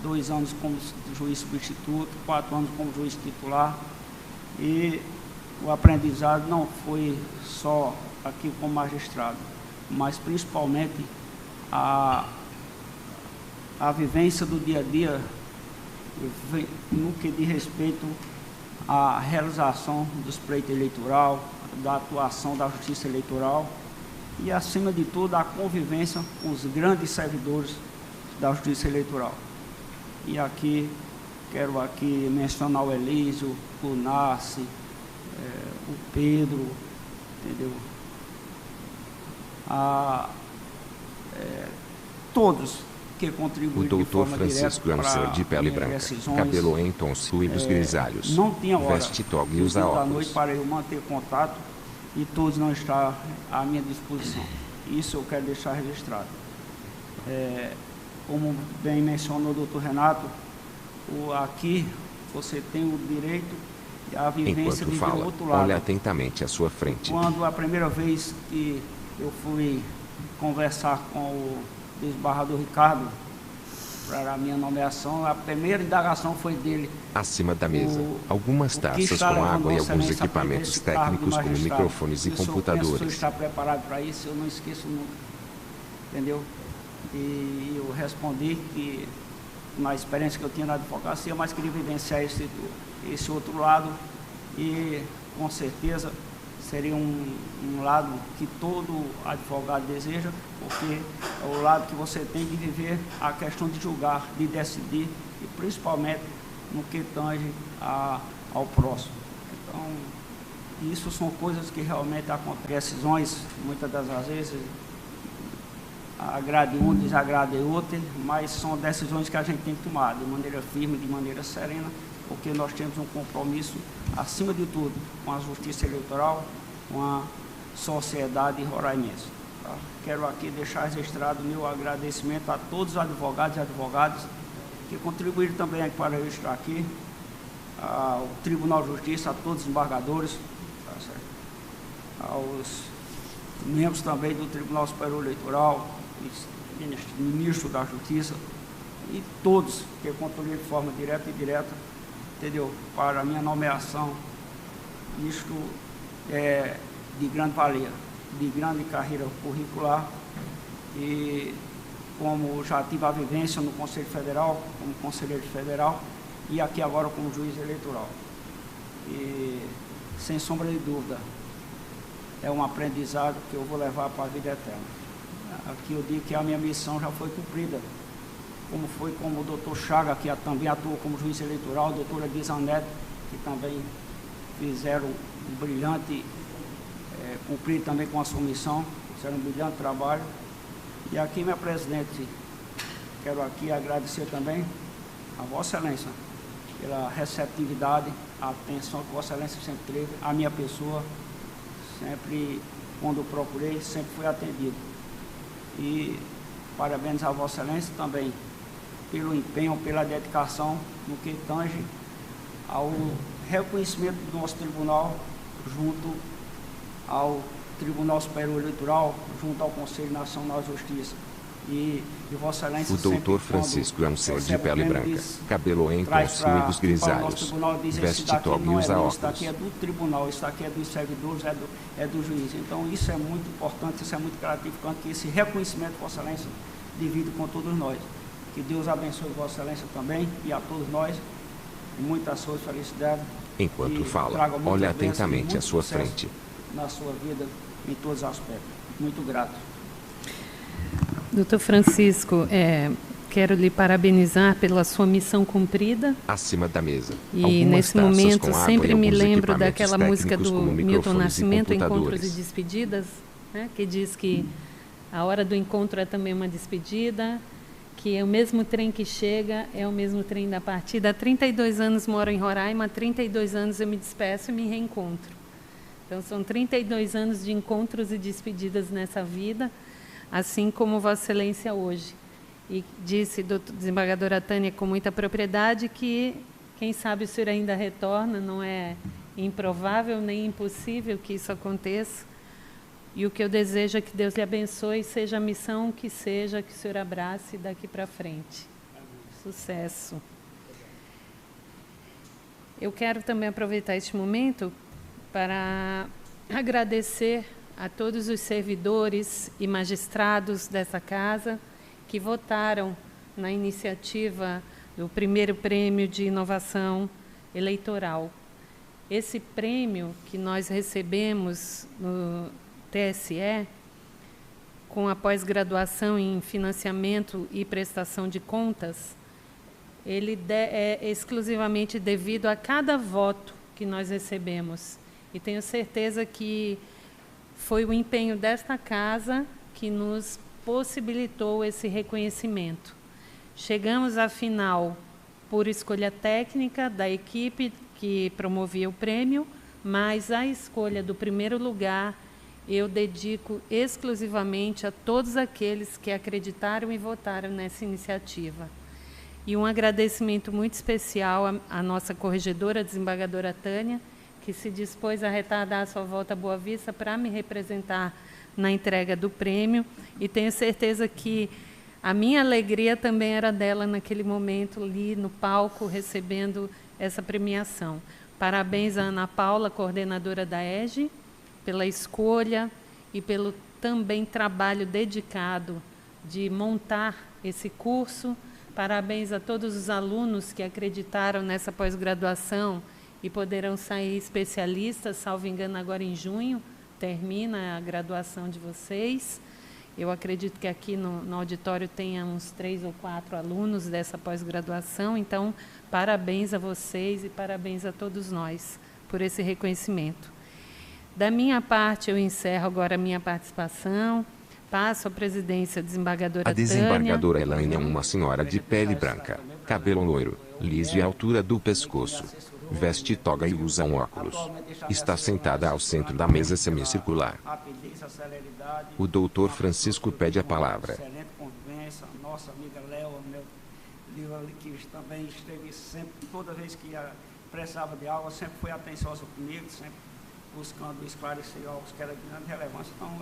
2 anos como juiz substituto, 4 anos como juiz titular, e o aprendizado não foi só aqui como magistrado, mas principalmente a vivência do dia a dia no que diz respeito à realização dos pleitos eleitoral, da atuação da justiça eleitoral e, acima de tudo, a convivência com os grandes servidores da justiça eleitoral. E aqui, quero aqui mencionar o Elísio, o Nasce, o Pedro, entendeu? Todos que contribuíram. O doutor Francisco Ansel, de pele branca, cabelo em tons ruivos grisalhos, não tinha hora, veste toga e usa óculos. da noite para eu manter contato e todos não estão à minha disposição. Isso eu quero deixar registrado. Como bem mencionou o doutor Renato, aqui você tem o direito e a vivência de fala, do outro lado. Olha atentamente à sua frente. Quando a primeira vez que eu fui conversar com o desembargador Ricardo para a minha nomeação, a primeira indagação foi dele. Acima da mesa, algumas taças com água e alguns equipamentos técnicos como microfones e computadores. O senhor está preparado para isso? Eu não esqueço nunca. Entendeu? E eu respondi que, na experiência que eu tinha na advocacia, mas queria evidenciar esse outro lado e, com certeza, seria um lado que todo advogado deseja, porque é o lado que você tem de viver a questão de julgar, de decidir, e principalmente no que tange ao próximo. Então, isso são coisas que realmente acontecem. Decisões, muitas das vezes, agrade um, desagrade outro, mas são decisões que a gente tem que tomar de maneira firme, de maneira serena, porque nós temos um compromisso, acima de tudo, com a justiça eleitoral, com a sociedade roraimense. Tá? Quero aqui deixar registrado o meu agradecimento a todos os advogados e advogadas que contribuíram também para eu estar aqui, ao Tribunal de Justiça, a todos os embargadores, tá certo? Aos membros também do Tribunal Superior Eleitoral, ministro da Justiça e todos que contribuíram de forma direta e indireta, entendeu? Para a minha nomeação. Isto é de grande valia, de grande carreira curricular, e como já tive a vivência no Conselho Federal, como conselheiro federal, e aqui agora como juiz eleitoral. E, sem sombra de dúvida, é um aprendizado que eu vou levar para a vida eterna. Aqui eu digo que a minha missão já foi cumprida, como foi como o doutor Chaga, que também atuou como juiz eleitoral, a doutora Guizanete, que também fizeram um brilhante, cumprir também com a sua missão, fizeram um brilhante trabalho. E aqui, minha presidente, quero aqui agradecer também a Vossa Excelência pela receptividade, a atenção que Vossa Excelência sempre teve, a minha pessoa, sempre, quando eu procurei, sempre fui atendido. E parabéns a Vossa Excelência também pelo empenho, pela dedicação no que tange ao reconhecimento do nosso tribunal junto ao Tribunal Superior Eleitoral, junto ao Conselho Nacional de Justiça. E Vossa Excelência, o doutor Francisco é um ser de pele branca, cabelo em tons fluidos grisalhos, veste toga e usa óculos. Isso aqui é do tribunal, isso aqui é dos servidores, é do juiz. Então isso é muito importante, isso é muito gratificante, que esse reconhecimento, Vossa Excelência, divide com todos nós. Que Deus abençoe Vossa Excelência também e a todos nós. Muita saúde e felicidade. Enquanto fala, olha atentamente à sua frente. Na sua vida, em todos os aspectos. Muito grato. Doutor Francisco, quero lhe parabenizar pela sua missão cumprida. Acima da mesa. E nesse momento sempre me lembro daquela música do Milton Nascimento, Encontros e Despedidas, né, que diz que a hora do encontro é também uma despedida, que é o mesmo trem que chega, é o mesmo trem da partida. Há 32 anos moro em Roraima, há 32 anos eu me despeço e me reencontro. Então são 32 anos de encontros e despedidas nessa vida, assim como Vossa Excelência hoje. E disse, doutor desembargadora Tânia, com muita propriedade, que quem sabe o senhor ainda retorna, não é improvável nem impossível que isso aconteça. E o que eu desejo é que Deus lhe abençoe, seja a missão que seja, que o senhor abrace daqui para frente. Sucesso. Eu quero também aproveitar este momento para agradecer a todos os servidores e magistrados dessa casa que votaram na iniciativa do primeiro prêmio de inovação eleitoral. Esse prêmio que nós recebemos no TSE, com a pós-graduação em financiamento e prestação de contas, ele é exclusivamente devido a cada voto que nós recebemos. E tenho certeza que foi o empenho desta casa que nos possibilitou esse reconhecimento. Chegamos à final por escolha técnica da equipe que promovia o prêmio, mas a escolha do primeiro lugar eu dedico exclusivamente a todos aqueles que acreditaram e votaram nessa iniciativa. E um agradecimento muito especial à nossa corregedora, desembargadora Tânia, que se dispôs a retardar a sua volta a Boa Vista para me representar na entrega do prêmio, e tenho certeza que a minha alegria também era dela naquele momento ali no palco, recebendo essa premiação. Parabéns a Ana Paula, coordenadora da EGE, pela escolha e pelo também trabalho dedicado de montar esse curso. Parabéns a todos os alunos que acreditaram nessa pós-graduação e poderão sair especialistas, salvo engano, agora em junho, termina a graduação de vocês. Eu acredito que aqui no auditório tenha uns 3 ou 4 alunos dessa pós-graduação, então, parabéns a vocês e parabéns a todos nós por esse reconhecimento. Da minha parte, eu encerro agora a minha participação, passo a presidência à desembargadora Tânia. A desembargadora Elaine é uma senhora de pele branca, cabelo loiro, liso e à altura do pescoço. Veste toga e usa um óculos. Está sentada ao centro da mesa semicircular. O doutor Francisco pede a palavra. Excelente convivência, nossa amiga Léo, que também esteve sempre, toda vez que precisava de algo, sempre foi atenciosa comigo, sempre buscando esclarecer algo que era de grande relevância. Então,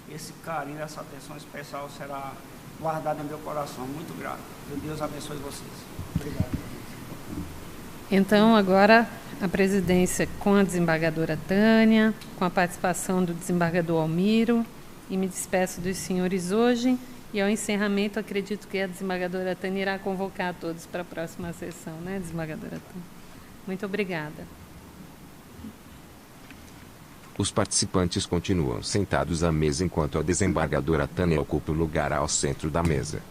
esse carinho, essa atenção especial será guardada em meu coração. Muito grato. Que Deus abençoe vocês. Obrigado. Então, agora, a presidência com a desembargadora Tânia, com a participação do desembargador Almiro, e me despeço dos senhores hoje, e ao encerramento, acredito que a desembargadora Tânia irá convocar todos para a próxima sessão, né, desembargadora Tânia? Muito obrigada. Os participantes continuam sentados à mesa enquanto a desembargadora Tânia ocupa o lugar ao centro da mesa.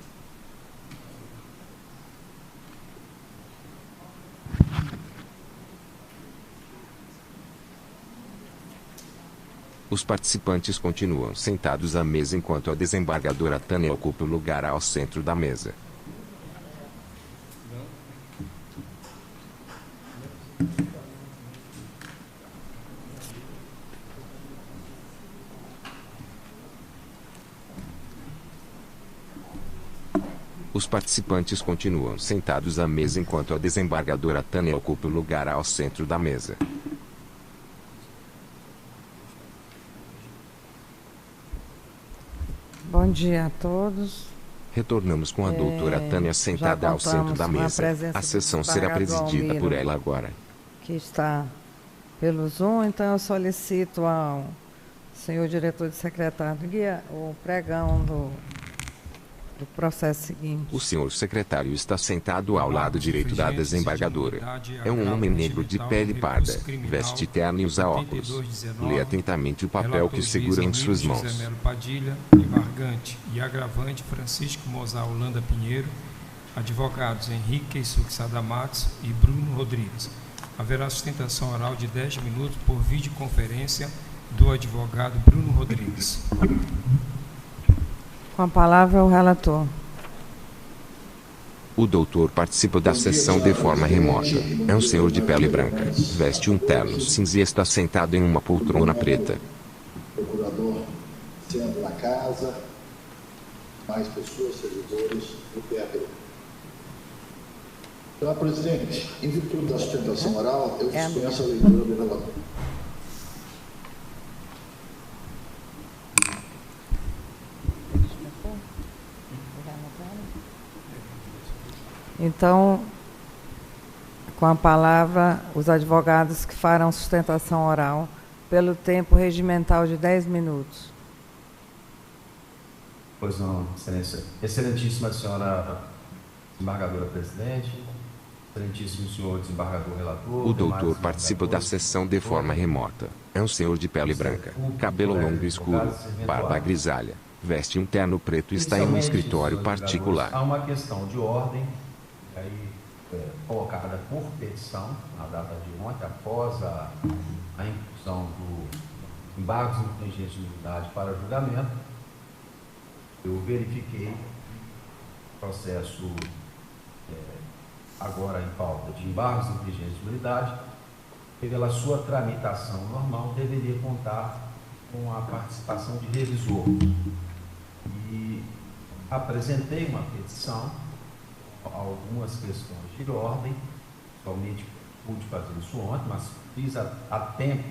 Os participantes continuam sentados à mesa enquanto a desembargadora Tânia ocupa o lugar ao centro da mesa. Os participantes continuam sentados à mesa enquanto a desembargadora Tânia ocupa o lugar ao centro da mesa. dia a todos. Retornamos com a doutora Tânia sentada ao centro da mesa. A sessão será presidida por ela agora. Que está pelo Zoom, então eu solicito ao senhor diretor de secretário do guia o pregão do processo seguinte. O senhor secretário está sentado ao lado direito da desembargadora. É um homem negro de pele parda, veste terno e usa óculos. Lê atentamente o papel que segura em suas mãos. Padilha, embargante e agravante Francisco Mozart Holanda Pinheiro, advogados Henrique Keisuke Sadamatsu e Bruno Rodrigues. Haverá sustentação oral de 10 minutos por videoconferência do advogado Bruno Rodrigues. Com a palavra, o relator. O doutor participa da sessão de forma remota. É um senhor de pele branca. Veste um terno cinza e está sentado em uma poltrona preta. O procurador senta na casa, mais pessoas, servidores, do PRO. Senhora presidente, em virtude da sustentação oral, eu dispenso a leitura do relator. Então, com a palavra, os advogados que farão sustentação oral pelo tempo regimental de 10 minutos. Pois não, excelência. Excelentíssima senhora desembargadora presidente, excelentíssimo senhor desembargador relator. O doutor participa da sessão de forma remota. É um senhor de pele branca, cabelo longo e escuro, barba grisalha, veste um terno preto e está em um escritório particular. Há uma questão de ordem, aí, colocada por petição, na data de ontem, após a inclusão do embargos infringentes de nulidade para julgamento. Eu verifiquei o processo agora em pauta de embargos infringentes de nulidade, que pela sua tramitação normal deveria contar com a participação de revisor. E apresentei uma petição, algumas questões de ordem, somente pude fazer isso ontem, mas fiz a tempo.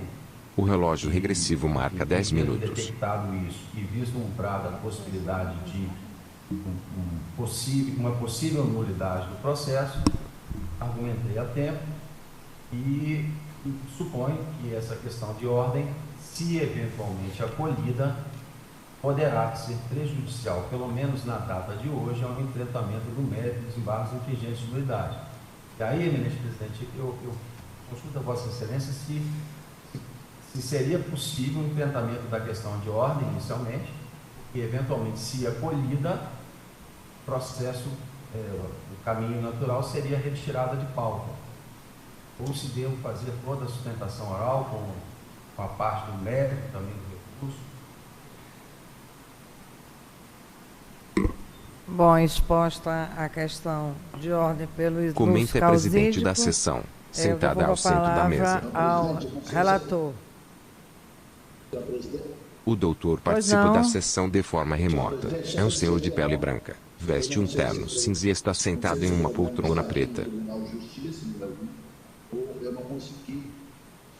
O relógio regressivo marca 10 minutos. Detectado isso e vislumbrada a possibilidade de uma possível nulidade do processo, argumentei a tempo e suponho que essa questão de ordem, se eventualmente acolhida, poderá ser prejudicial, pelo menos na data de hoje, ao enfrentamento do mérito dos embargos infringentes de nulidade. E aí, eminente presidente, eu consulto a Vossa Excelência se seria possível o enfrentamento da questão de ordem inicialmente, e eventualmente, se acolhida, o processo, o caminho natural seria a retirada de pauta. Ou se devo fazer toda a sustentação oral com a parte do mérito também do recurso. Bom, exposta a questão de ordem pelo ilustre Comenta a presidente da sessão, sentada ao centro da mesa. Ao relator. O doutor participa da sessão de forma remota. É um senhor de pele branca, veste um terno cinza e está sentado em uma poltrona preta. Eu não consegui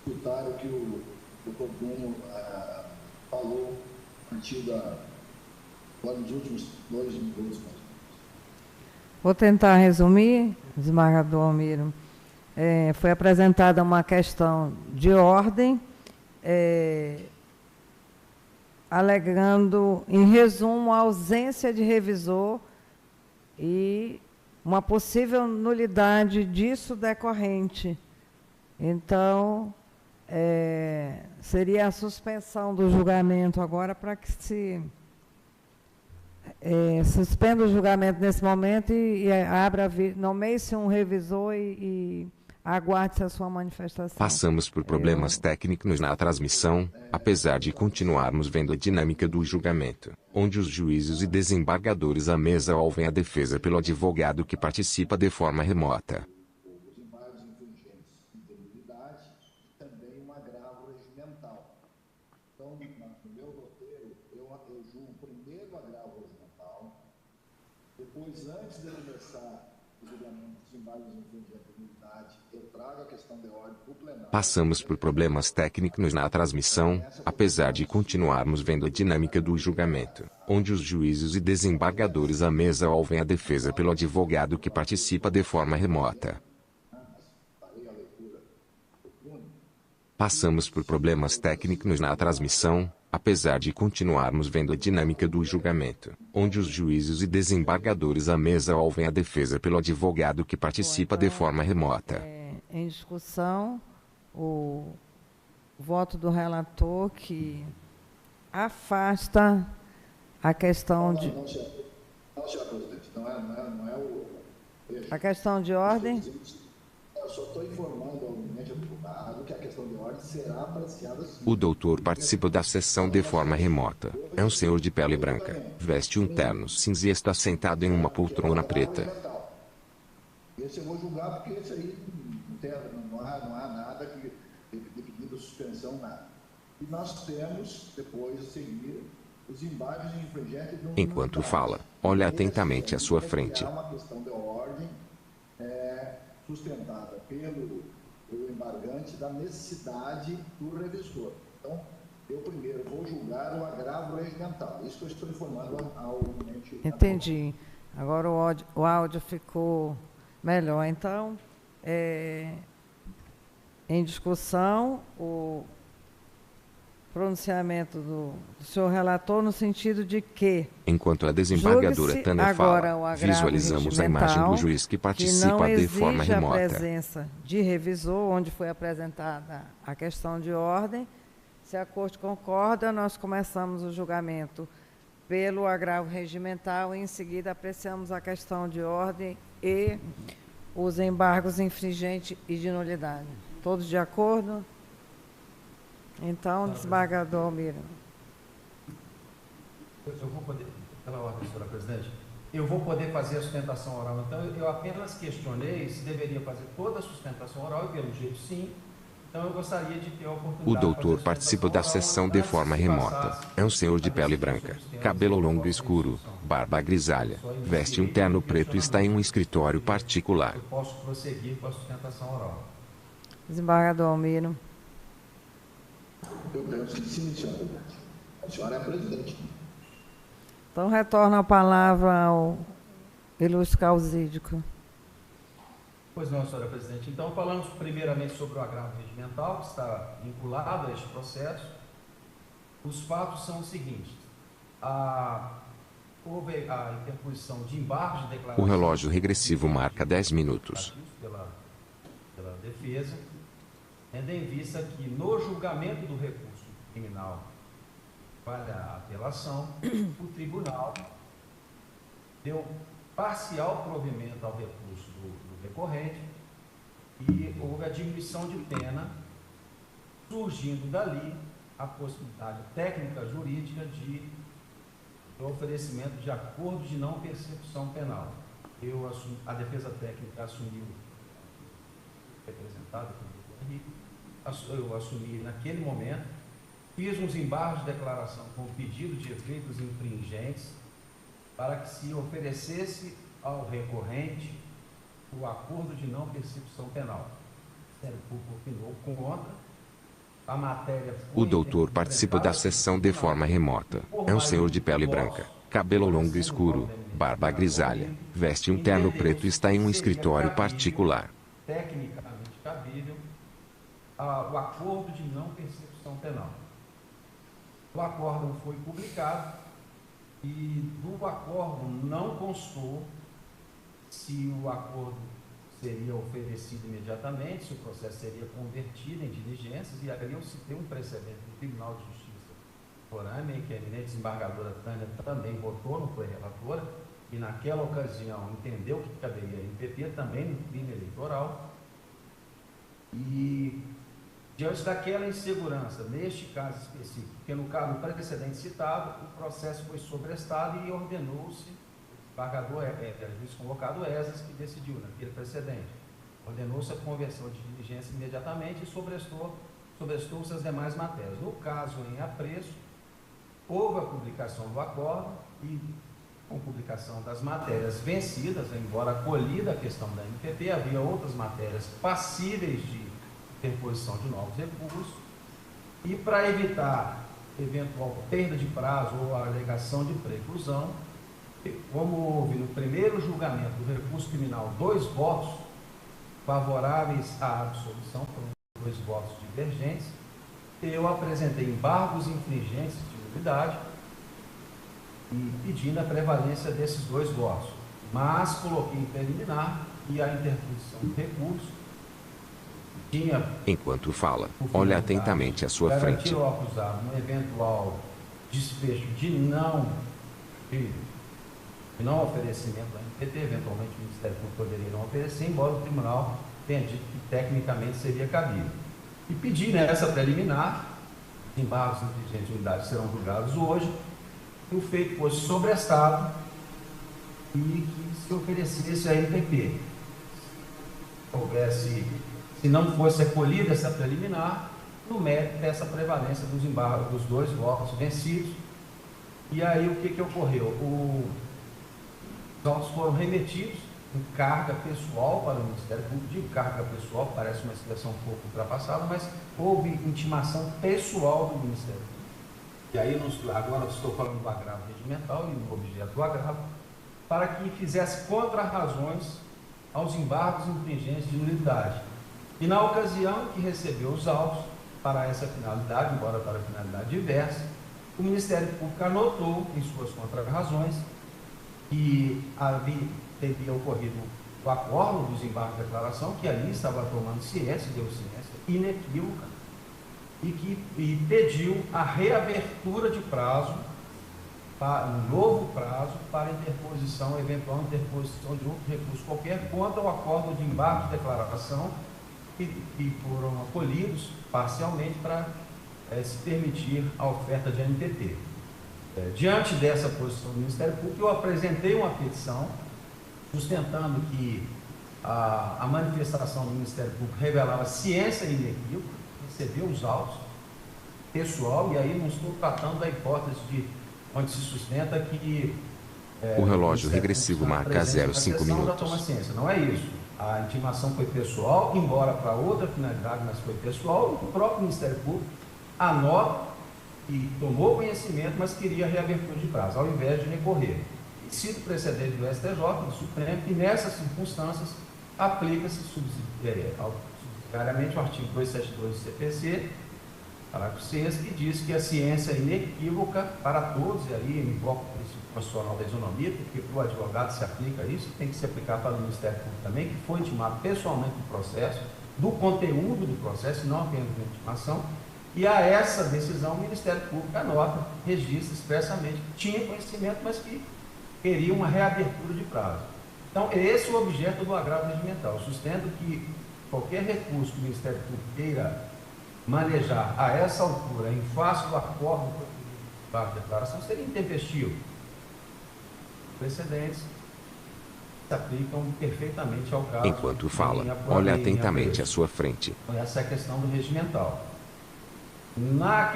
escutar o que o doutor Bruno falou a partir dos últimos 2 minutos. Vou tentar resumir, desembargador Almiro. Foi apresentada uma questão de ordem, alegando, em resumo, a ausência de revisor e uma possível nulidade disso decorrente. Então, seria a suspensão do julgamento agora para que se suspenda o julgamento nesse momento e nomeie-se um revisor e aguarde-se a sua manifestação. Passamos por problemas técnicos na transmissão, apesar de continuarmos vendo a dinâmica do julgamento, onde os juízes e desembargadores à mesa ouvem a defesa pelo advogado que participa de forma remota. Os embargos infringentes de nulidade e também um agravo regimental. Então, no meu roteiro, eu julgo primeiro o agravo regimental, depois, antes de começar Passamos por problemas técnicos na transmissão, apesar de continuarmos vendo a dinâmica do julgamento, onde os juízes e desembargadores à mesa ouvem a defesa pelo advogado que participa de forma remota. Passamos por problemas técnicos na transmissão, apesar de continuarmos vendo a dinâmica do julgamento, onde os juízes e desembargadores à mesa ouvem a defesa pelo advogado que participa de forma remota. Em discussão, o voto do relator que afasta a questão de... Não, senhor presidente, não é o... A questão de ordem... Eu só estou informando ao eminente advogado que a questão de ordem será apreciada sim. O doutor participa da sessão de forma remota. É um senhor de pele branca, veste um terno cinza e está sentado em uma poltrona preta. Esse eu vou julgar porque esse aí não há nada de pedido de suspensão, nada. E nós temos, depois, a seguir, os embargos infringentes... Enquanto fala, olha atentamente à sua frente. É uma questão de ordem sustentada pelo embargante da necessidade do revisor. Então, eu primeiro vou julgar o agravo regimental. Isso que eu estou informando ao eminente... Entendi. Agora o áudio ficou melhor. Então, em discussão, o pronunciamento do senhor relator no sentido de que... Enquanto a desembargadora Tânia fala, visualizamos a imagem do juiz que participa de forma remota. A presença de revisor, onde foi apresentada a questão de ordem. Se a Corte concorda, nós começamos o julgamento pelo agravo regimental e, em seguida, apreciamos a questão de ordem e os embargos infringentes e de nulidade. Todos de acordo? Então, desembargador Almiro. Eu vou poder, pela ordem, senhora presidente, eu vou poder fazer a sustentação oral. Então, eu apenas questionei se deveria fazer toda a sustentação oral, e pelo jeito sim. Então, eu gostaria de ter a oportunidade... O doutor participa da sessão de forma remota. É um senhor de pele branca, cabelo longo e escuro, barba grisalha, veste um terno preto e está em um escritório particular. Eu posso prosseguir com a sustentação oral. Desembargador Almiro. Eu penso que sim, senhora. A senhora é presidente. Então, retorno a palavra ao ilustre causídico. Pois não, senhora presidente. Então, falamos primeiramente sobre o agravo regimental, que está vinculado a este processo. Os fatos são os seguintes. Houve a interposição de embargos de declaração... O relógio regressivo marca 10 minutos. Pela defesa, tendo em vista que no julgamento do recurso criminal para a apelação, o tribunal deu parcial provimento ao recurso do recorrente e houve a diminuição de pena, surgindo dali a possibilidade técnica jurídica de oferecimento de acordo de não persecução penal. A defesa técnica assumiu, representada pelo Henrique, eu assumi naquele momento, fiz uns embargos de declaração com pedido de efeitos infringentes para que se oferecesse ao recorrente o acordo de não persecução penal. O Ministério Público opinou contra. A matéria foi... O doutor participa da sessão de forma remota. É um senhor de pele branca, cabelo longo e escuro, barba grisalha, veste um terno preto e está em um escritório particular. Tecnicamente cabível o acordo de não persecução penal. O acórdão foi publicado e do acórdão não constou se o acordo seria oferecido imediatamente, se o processo seria convertido em diligências, e aí eu citei um precedente do Tribunal de Justiça forânea, em que a eminente desembargadora Tânia também votou, não foi relatora, e naquela ocasião entendeu que caberia MPP também no crime eleitoral. E diante daquela insegurança, neste caso específico, porque no caso no precedente citado, o processo foi sobrestado e ordenou-se, o desembargador juiz convocado ESAS, que decidiu naquele precedente, ordenou-se a conversão de diligência imediatamente e sobrestou-se as demais matérias. No caso em apreço, houve a publicação do acórdão e com publicação das matérias vencidas, embora acolhida a questão da MPP, havia outras matérias passíveis de interposição de novos recursos, e para evitar eventual perda de prazo ou alegação de preclusão, como houve no primeiro julgamento do recurso criminal 2 votos favoráveis à absolvição, foram 2 votos divergentes, eu apresentei embargos infringentes de nulidade e pedindo a prevalência desses 2 votos, mas coloquei em preliminar e a interposição do recurso tinha... Enquanto fala, olha atentamente à sua frente. Garantir ao acusado um eventual desfecho de não oferecimento da MPT, eventualmente o Ministério Público poderia não oferecer, embora o tribunal tenha dito que tecnicamente seria cabível. E pedir nessa preliminar, embargos infringentes de unidade serão julgados hoje, que o feito fosse sobrestado e que se oferecesse a MPP. Se não fosse acolhida essa preliminar, no mérito dessa prevalência dos embargos, dos 2 votos vencidos. E aí o que ocorreu? Os autos foram remetidos em carga pessoal para o Ministério Público. Digo carga pessoal, parece uma expressão um pouco ultrapassada, mas houve intimação pessoal do Ministério Público. E aí, agora estou falando do agravo regimental e no objeto do agravo, para que fizesse contra-razões aos embargos infringentes de nulidade. E na ocasião que recebeu os autos para essa finalidade, embora para finalidade diversa, o Ministério Público anotou em suas contra-razões que teria ocorrido o acordo dos embargos de declaração, que ali estava tomando ciência, deu ciência inequívoca, e pediu a reabertura de prazo, um novo prazo para eventual interposição de outro recurso qualquer contra o acordo de embargo de declaração e foram acolhidos parcialmente para se permitir a oferta de MPT. Diante dessa posição do Ministério Público, eu apresentei uma petição sustentando que a manifestação do Ministério Público revelava ciência inequívoca, recebeu os autos pessoal, e aí não estou tratando da hipótese de onde se sustenta que o relógio regressivo marca 05 minutos. Toma ciência. Não é isso. A intimação foi pessoal, embora para outra finalidade, mas foi pessoal. O próprio Ministério Público anota e tomou conhecimento, mas queria reabertura de prazo, ao invés de recorrer. E cito o precedente do STJ, do Supremo, e nessas circunstâncias aplica-se subsidiariamente o artigo 272 do CPC, parágrafo 6, que diz que a ciência é inequívoca para todos, e aí invoca o princípio constitucional da isonomia, porque para o advogado se aplica isso, tem que se aplicar para o Ministério Público também, que foi intimado pessoalmente do processo, do conteúdo do processo, não apenas da intimação, e a essa decisão o Ministério Público anota, registra expressamente que tinha conhecimento, mas que queria uma reabertura de prazo. Então, esse é o objeto do agravo regimental. Eu sustento que qualquer recurso que o Ministério Público queira manejar a essa altura, em face do acordo de declaração, seria intempestivo. Precedentes se aplicam perfeitamente ao caso. Enquanto fala, olha atentamente à sua frente. Essa é a questão do regimental. Nas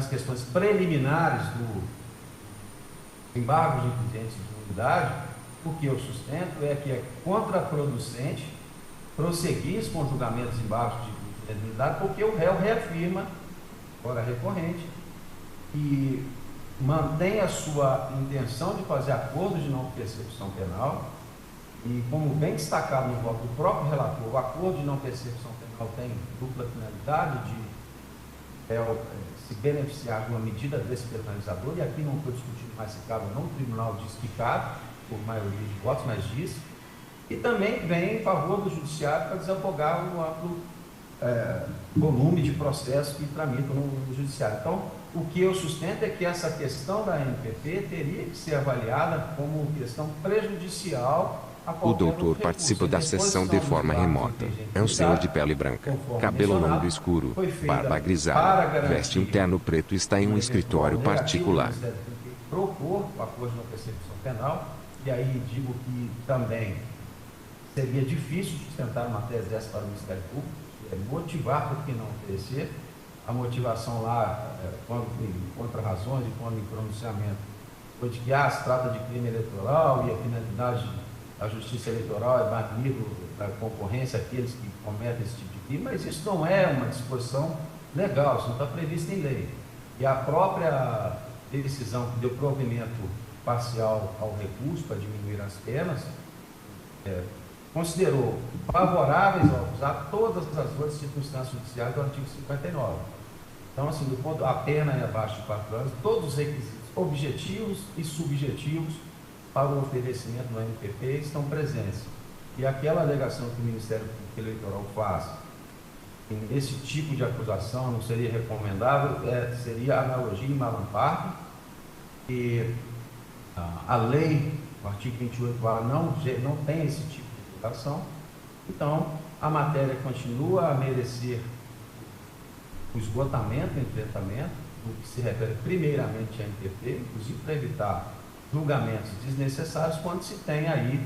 questões preliminares do embargo de infringentes de nulidade, o que eu sustento é que é contraproducente prosseguir com julgamentos de embargos de nulidade, porque o réu reafirma, fora recorrente, e mantém a sua intenção de fazer acordo de não persecução penal, e como bem destacado no voto do próprio relator, o acordo de não persecução penal tem dupla finalidade de se beneficiar de uma medida despenalizadora, e aqui não estou discutindo mais se cabe ou não, o tribunal diz que cabe, por maioria de votos, mas diz, e também vem em favor do judiciário para desafogar o amplo volume de processos que tramitam no judiciário. Então, o que eu sustento é que essa questão da MPP teria que ser avaliada como questão prejudicial. O doutor participa da sessão de forma remota. É um senhor de pele branca, cabelo longo e escuro, barba grisalha, veste um terno preto e está em um escritório particular. Propor o acordo de não persecução penal, e aí digo que também seria difícil sustentar uma tese dessa para o Ministério Público, motivar por que não oferecer. A motivação lá, quando em contra-razões e quando em pronunciamento, foi de que se trata de crime eleitoral e a finalidade da justiça eleitoral é banir da concorrência aqueles que cometem esse tipo de crime, mas isso não é uma disposição legal, isso não está previsto em lei. E a própria decisão que deu provimento parcial ao recurso para diminuir as penas, considerou favoráveis ao acusado todas as outras circunstâncias judiciais do artigo 59. Então, assim, do ponto, a pena é abaixo de 4 anos, todos os requisitos objetivos e subjetivos para o oferecimento do MPP estão presentes. E aquela alegação que o Ministério Público Eleitoral faz, esse tipo de acusação não seria recomendável, seria analogia em Malamparte, e a lei, o artigo 28, não tem esse tipo de acusação. Então, a matéria continua a merecer o esgotamento, o enfrentamento, no que se refere primeiramente à MPP, inclusive para evitar julgamentos desnecessários, quando se tem aí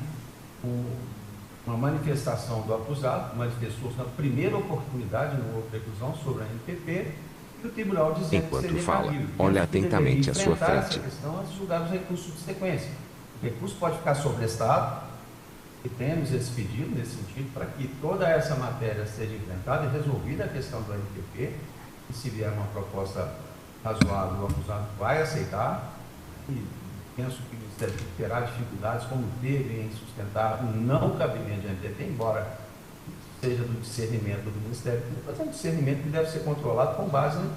uma manifestação do acusado, manifestou-se na primeira oportunidade, não houve reclusão, sobre a MPP, e o tribunal dizendo Enquanto que seria fala, cabível. olha atentamente à sua frente. Essa questão antes de julgar os recursos de sequência. O recurso pode ficar sobrestado, e temos esse pedido nesse sentido, para que toda essa matéria seja enfrentada e resolvida a questão do MPP, e se vier uma proposta razoável, o acusado vai aceitar, e penso que o Ministério Público terá dificuldades, como teve, em sustentar o não cabimento de MPP, embora seja do discernimento do Ministério Público, mas é um discernimento que deve ser controlado com base no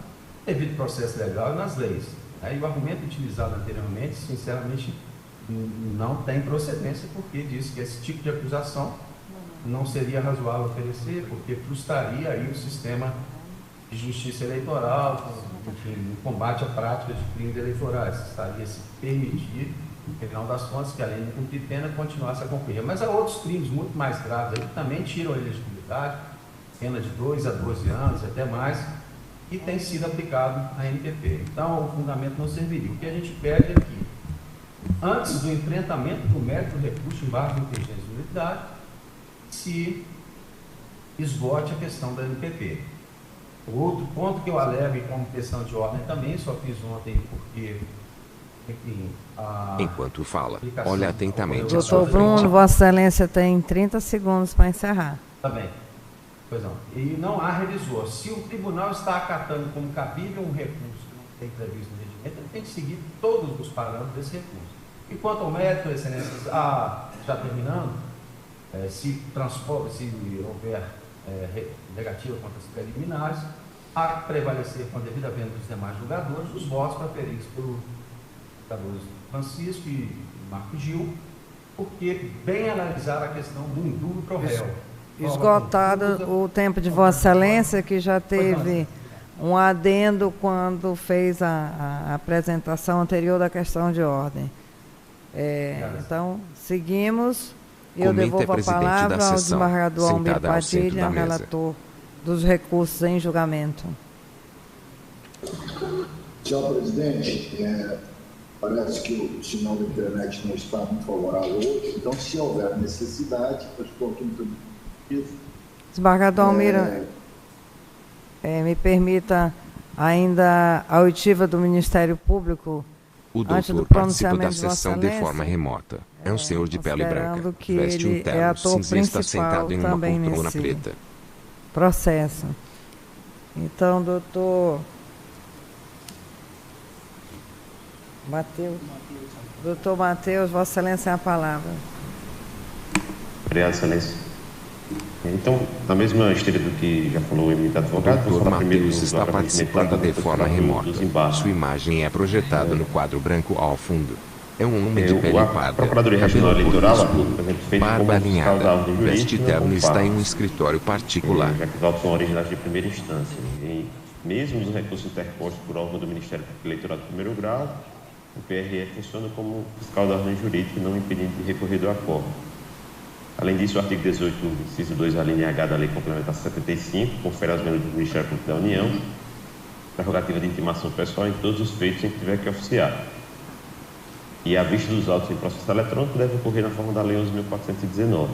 devido processo legal e nas leis. Aí o argumento utilizado anteriormente, sinceramente, não tem procedência, porque diz que esse tipo de acusação não seria razoável oferecer, porque frustraria aí o sistema de justiça eleitoral, enfim, no combate à prática de crimes eleitorais. Estaria se permitir, no final das contas, que além de cumprir pena, continuasse a concorrer. Mas há outros crimes muito mais graves aí, que também tiram a elegibilidade, pena de 2 a 12 anos, até mais, e tem sido aplicado a MPP. Então, o fundamento não serviria. O que a gente pede é que, antes do enfrentamento do mérito do recurso em base de inteligência e unidade, se esgote a questão da MPP. O outro ponto que eu alego como questão de ordem também, só fiz ontem porque, enfim, enquanto fala, olha atentamente a Doutor sua Bruno, frente. Vossa Excelência tem 30 segundos para encerrar. Tá bem. Pois não. E não há revisor. Se o tribunal está acatando como cabível um recurso que não tem previsto no regimento, ele tem que seguir todos os parâmetros desse recurso. E quanto ao mérito, Excelência, já terminando, se houver negativa contra as preliminares, há que prevalecer com a devida venda dos demais julgadores os votos preferidos pelos julgadores Francisco e Marco Gil, porque bem analisar a questão do indulto pro réu. Esgotado o tempo de Vossa Excelência, que já teve um adendo quando fez a apresentação anterior da questão de ordem. Então, seguimos. Eu devolvo a palavra ao desembargador Almir Padilha, relator dos recursos em julgamento. Senhor presidente, parece que o sinal da internet não está muito favorável hoje, então, se houver necessidade, eu estou aqui no desembargador Almir, me permita ainda a oitiva do Ministério Público. O antes do doutor participa da pronunciamento de Vossa sessão de Excelência. forma remota. É um senhor de pele branca, que veste um ele é terno ator cinza e está principal sentado em uma também poltrona nesse preta. processo. Então, doutor Matheus, Vossa Excelência, a palavra. Obrigado, Excelência. Então, na mesma esteira do que já falou o eminente advogado, O doutor Matheus está participando de forma remota. Sua imagem é projetada no quadro branco ao fundo. É um homem de pele parda, Procuradoria Regional cabelo Eleitoral, escuro, feito barba como alinhada, fiscal da ordem veste jurídica, terno e está ocupado. em um escritório particular. Já que os autos são originários de primeira instância. E mesmo nos recursos interpostos por órgão do Ministério Público Eleitoral de primeiro grau, o PRE funciona como fiscal da ordem jurídica, não impedindo de recorrer do acordo. Além disso, o artigo 18, inciso 2, a linha H da Lei Complementar 75, confere aos membros do Ministério Público da União prerrogativa de intimação pessoal em todos os feitos em que tiver que oficiar. E a vista dos autos em processo eletrônico deve ocorrer na forma da Lei 11.419.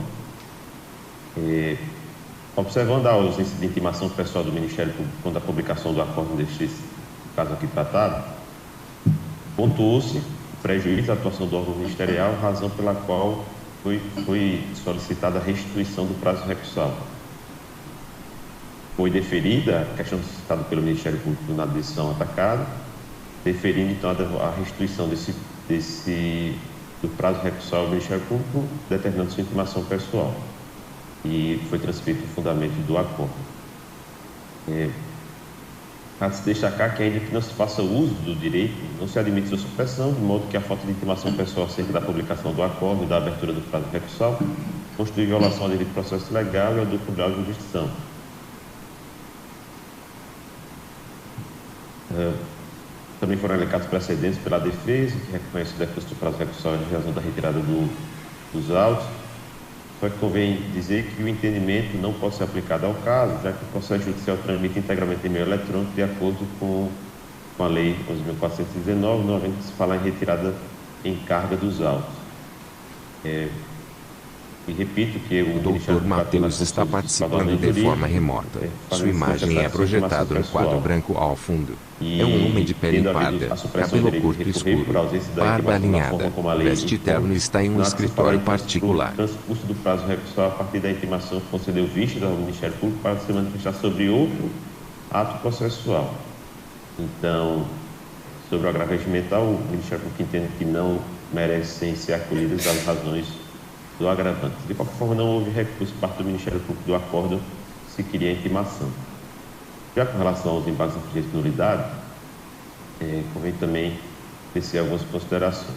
Observando a ausência de intimação pessoal do Ministério Público quando a publicação do acordo deste caso aqui tratado, pontuou-se prejuízo à atuação do órgão ministerial, razão pela qual foi solicitada a restituição do prazo recursal. Foi deferida a questão citada pelo Ministério Público na decisão atacada, deferindo então a restituição do prazo recursal ao Ministério Público, determinando sua intimação pessoal. E foi transferido o fundamento do acordo. Há se destacar que, ainda que não se faça uso do direito, não se admite sua supressão, de modo que a falta de intimação pessoal acerca da publicação do acordo e da abertura do prazo recursal constitui violação ao devido processo legal e ao duplo grau de jurisdição. Também foram elencados precedentes pela defesa, que reconhece o decurso do prazo recursal em razão da retirada dos autos. Só que convém dizer que o entendimento não pode ser aplicado ao caso, já que o processo judicial tramita integralmente em meio eletrônico, de acordo com a Lei 11.419, não havendo que se falar em retirada em carga dos autos. E repito que o Dr. Matheus está participando de forma remota. Sua imagem é projetada no quadro branco ao fundo. É um homem de pele parda, cabelo curto e escuro, barba alinhada, veste terno e está em um escritório particular. O transcurso do prazo recursal a partir da intimação concedeu vista ao Ministério Público para se manifestar sobre outro ato processual. Então, sobre o agravante mental, o Ministério Público entende que não merecem ser acolhidas as razões do agravante. De qualquer forma, não houve recurso por parte do Ministério Público do acordo se queria a intimação. Já com relação aos embargos infringentes de nulidade, convém também tecer algumas considerações.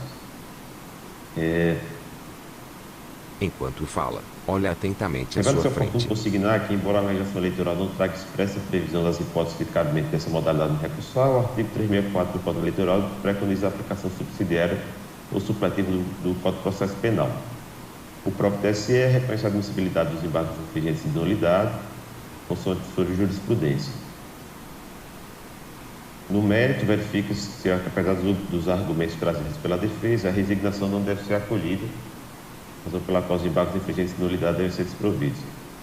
Enquanto fala, olha atentamente à sua Agora, se é oportuno frente. consignar que, embora a legislação eleitoral não traga expressa previsão das hipóteses de cabimento dessa modalidade recursal, o artigo 364 do Código Eleitoral preconiza a aplicação subsidiária ou supletiva do Código de Processo Penal. O próprio TSE reconhece a admissibilidade dos embargos infringentes de nulidade, consoante sua jurisprudência. No mérito, verifica-se se, apesar dos argumentos trazidos pela defesa, a resignação não deve ser acolhida, razão pela qual os embargos infringentes de nulidade devem ser desprovidos.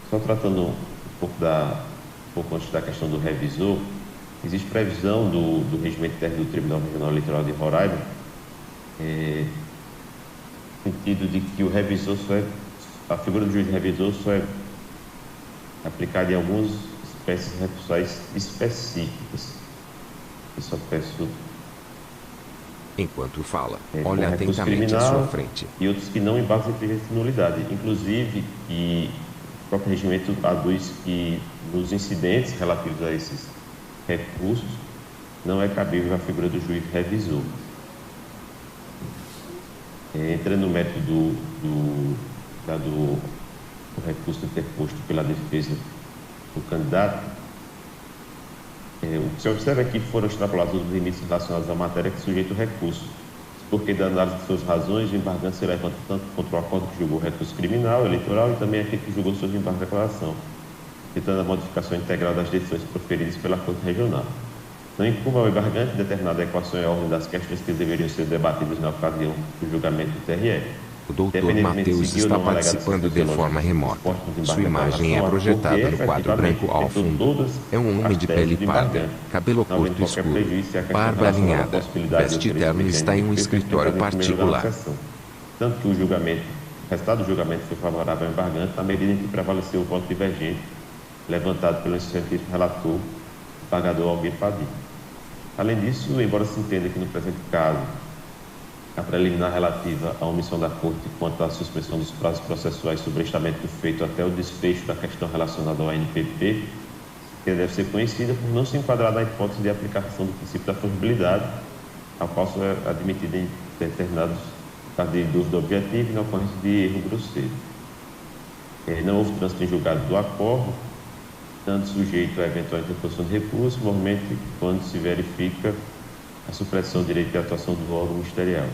Só tratando um pouco antes da questão do revisor, existe previsão do regimento interno do Tribunal Regional Eleitoral de Roraima, no sentido de que o revisor a figura do juiz revisor só é aplicada em algumas espécies recursais específicas. Eu só peço... Enquanto fala, olha atentamente à sua frente. E outros que não embargos infringentes de nulidade. Inclusive, que o próprio regimento aduz que nos incidentes relativos a esses recursos não é cabível a figura do juiz revisor. Entrando no método do recurso interposto pela defesa do candidato, o que se observa é que foram extrapolados os limites relacionados à matéria que sujeita o recurso, porque da análise de suas razões, o embargante se levanta tanto contra o acordo que julgou o recurso criminal, eleitoral, e também aquele que julgou sobre o embargo de declaração, tentando a modificação integral das decisões proferidas pela Corte Regional. Não incumbe ao embargante determinada adequação e ordem das questões que deveriam ser debatidas na ocasião do julgamento do TRE. O Dr. Matheus está participando de forma remota. Sua imagem é projetada no quadro branco ao fundo. É um homem de pele parda, cabelo curto escuro, barba alinhada, veste terno e está em um escritório particular. Tanto que o resultado do julgamento foi favorável ao embargante, na medida em que prevaleceu o voto divergente levantado pelo excelentíssimo relator, o pagador Almir Padilha. Além disso, embora se entenda que no presente caso a preliminar relativa à omissão da Corte quanto à suspensão dos prazos processuais sobre o estamento do feito até o desfecho da questão relacionada ao ANPP, que deve ser conhecida por não se enquadrar na hipótese de aplicação do princípio da fungibilidade, a qual só é admitida em determinados casos de dúvida objetiva e na ocorrência de erro grosseiro. Não houve trânsito em julgado do acordo, tanto sujeito a eventual interposição de recurso, normalmente quando se verifica a supressão do direito de atuação do órgão ministerial.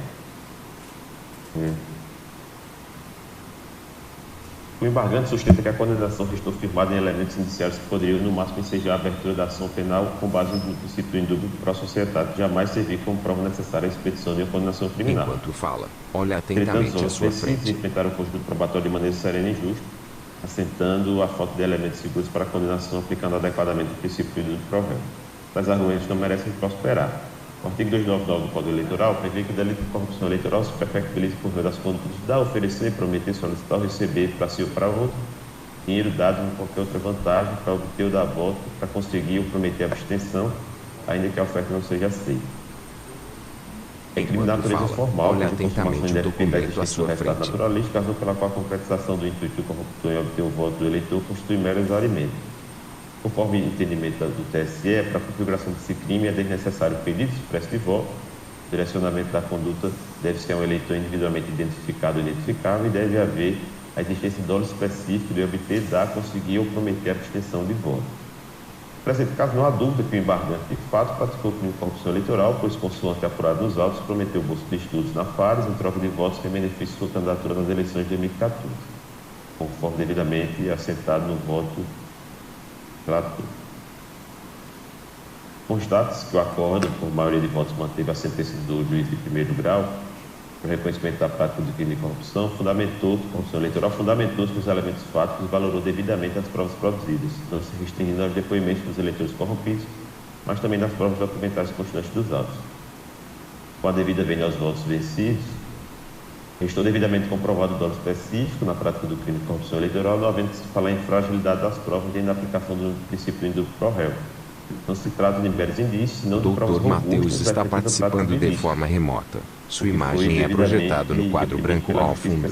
O embargante sustenta que a condenação restou firmada em elementos indiciários que poderiam, no máximo, ensejar a abertura da ação penal com base no princípio indúbio para a sociedade, que jamais servir como prova necessária à expedição de uma condenação criminal. Enquanto fala, olha atentamente à sua frente. Enfrentaram o conjunto probatório de maneira serena e justa, assentando a falta de elementos seguros para a condenação, aplicando adequadamente o princípio do provérbio. Tais argumentos não merecem prosperar. O artigo 299 do Código Eleitoral prevê que o delito de corrupção eleitoral se perfectibiliza por meio das condutas de dar, oferecer, prometer, solicitar ou receber para si ou para outro dinheiro dado em qualquer outra vantagem para obter ou dar voto, para conseguir ou prometer abstenção, ainda que a oferta não seja aceita. É crime de natureza formal, olha cuja consumação independe da existência do resultado frente. naturalístico, razão pela qual a concretização do intuito do corruptor em obter o voto do eleitor constitui mero exaurimento. Conforme o entendimento do TSE, para a configuração desse crime é desnecessário pedido expresso de voto, o direcionamento da conduta deve ser um eleitor individualmente identificado ou identificável e deve haver a existência de dolo específico de obter, dar, conseguir ou prometer a abstenção de voto. No presente caso, não há dúvida que o embargante de fato praticou crime de corrupção eleitoral, pois, consoante apurado nos autos, prometeu bolsa de estudos na Fares em troca de votos que benefício sua candidatura nas eleições de 2014, conforme devidamente assentado no voto relator. Constata-se que o acordo, por maioria de votos, manteve a sentença do juiz de primeiro grau, o reconhecimento da prática do crime de corrupção, corrupção eleitoral, fundamentou-se nos elementos fáticos e valorou devidamente as provas produzidas, não se restringindo aos depoimentos dos eleitores corrompidos, mas também nas provas documentais constantes dos autos. Com a devida vênia aos votos vencidos, restou devidamente comprovado o dolo específico na prática do crime de corrupção eleitoral, não havendo que se falar em fragilidade das provas nem na aplicação do princípio do indúbio pro réu. Não se trata de meros indícios, senão de provas Dr. robustas. Matheus está participando de forma remota. Sua imagem é projetada no quadro branco ao fundo.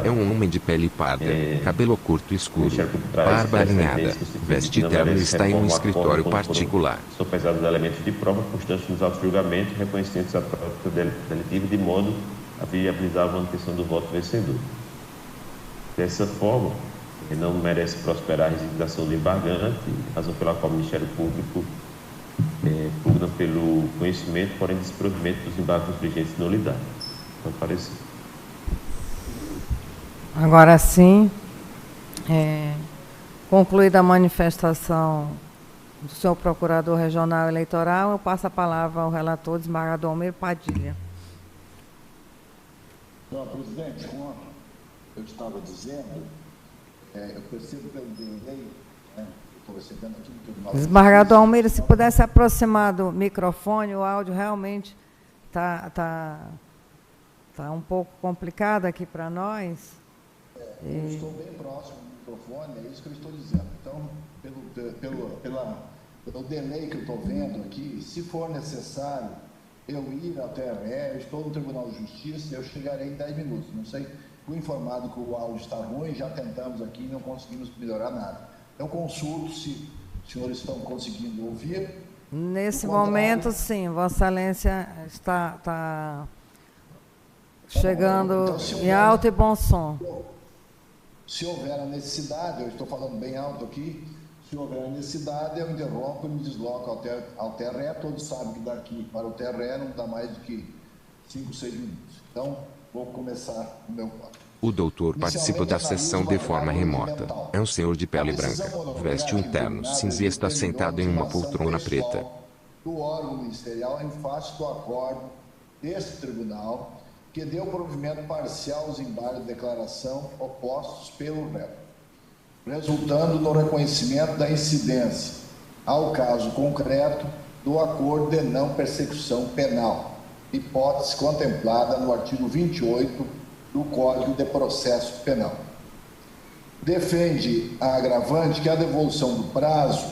É um homem de pele parda, cabelo curto escuro, barba alinhada, veste terno e está em um escritório particular. São pesados elementos de prova constantes nos autos de julgamento, reconhecendo a prática delitiva de modo a viabilizar a manutenção do voto vencedor. Dessa forma, não merece prosperar a resignação do embargante, razão pela qual o Ministério Público pugna pelo conhecimento, porém desprovimento dos embargos vigentes de nulidade. Então, parecido. Agora sim, concluída a manifestação do senhor Procurador Regional Eleitoral, eu passo a palavra ao relator, desembargador Almir Padilha. Senhor presidente, como eu estava dizendo, eu percebo pelo delay, estou recebendo aqui no Tribunal. Desembargador Almeida, se pudesse aproximar do microfone, o áudio realmente está um pouco complicado aqui para nós. Eu estou bem próximo do microfone, é isso que eu estou dizendo. Então, pelo delay que eu estou vendo aqui, se for necessário eu ir até a TRE, eu estou no Tribunal de Justiça, eu chegarei em 10 minutos. Não sei, fui informado que o áudio está ruim, já tentamos aqui e não conseguimos melhorar nada. Eu consulto se os senhores estão conseguindo ouvir. Nesse momento, sim, Vossa Excelência está chegando então, em alto e bom som. Se houver a necessidade, eu estou falando bem alto aqui, se houver a necessidade, eu interrompo e me desloco ao TRE. Todos sabem que daqui para o TRE não dá mais do que 5, 6 minutos. Então, vou começar o meu quadro. O doutor participa da sessão de forma remota. É um senhor de pele branca, veste um terno cinza e está sentado em uma poltrona preta. Do órgão ministerial em face do acordo deste tribunal que deu provimento parcial aos embargos de declaração opostos pelo réu, resultando no reconhecimento da incidência, ao caso concreto, do acordo de não persecução penal, hipótese contemplada no artigo 28 do Código de Processo Penal. Defende a agravante que a devolução do prazo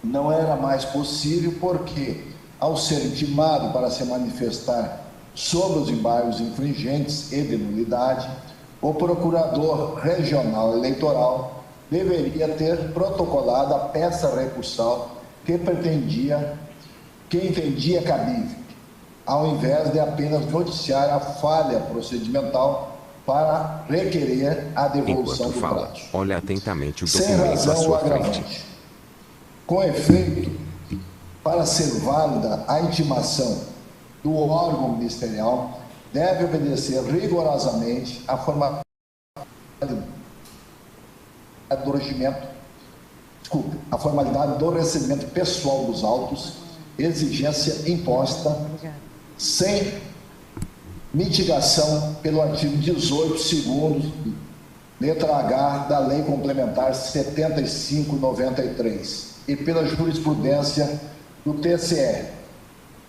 não era mais possível porque, ao ser intimado para se manifestar sobre os embargos infringentes e de nulidade, o Procurador Regional Eleitoral deveria ter protocolado a peça recursal que entendia cabível, ao invés de apenas noticiar a falha procedimental para requerer a devolução do prazo. Olha atentamente o documento à sua frente. Com efeito, para ser válida a intimação do órgão ministerial, deve obedecer rigorosamente a formalidade do recebimento pessoal dos autos, exigência imposta sem mitigação pelo artigo 18, segundo, letra H da Lei Complementar 75/93 e pela jurisprudência do TCE,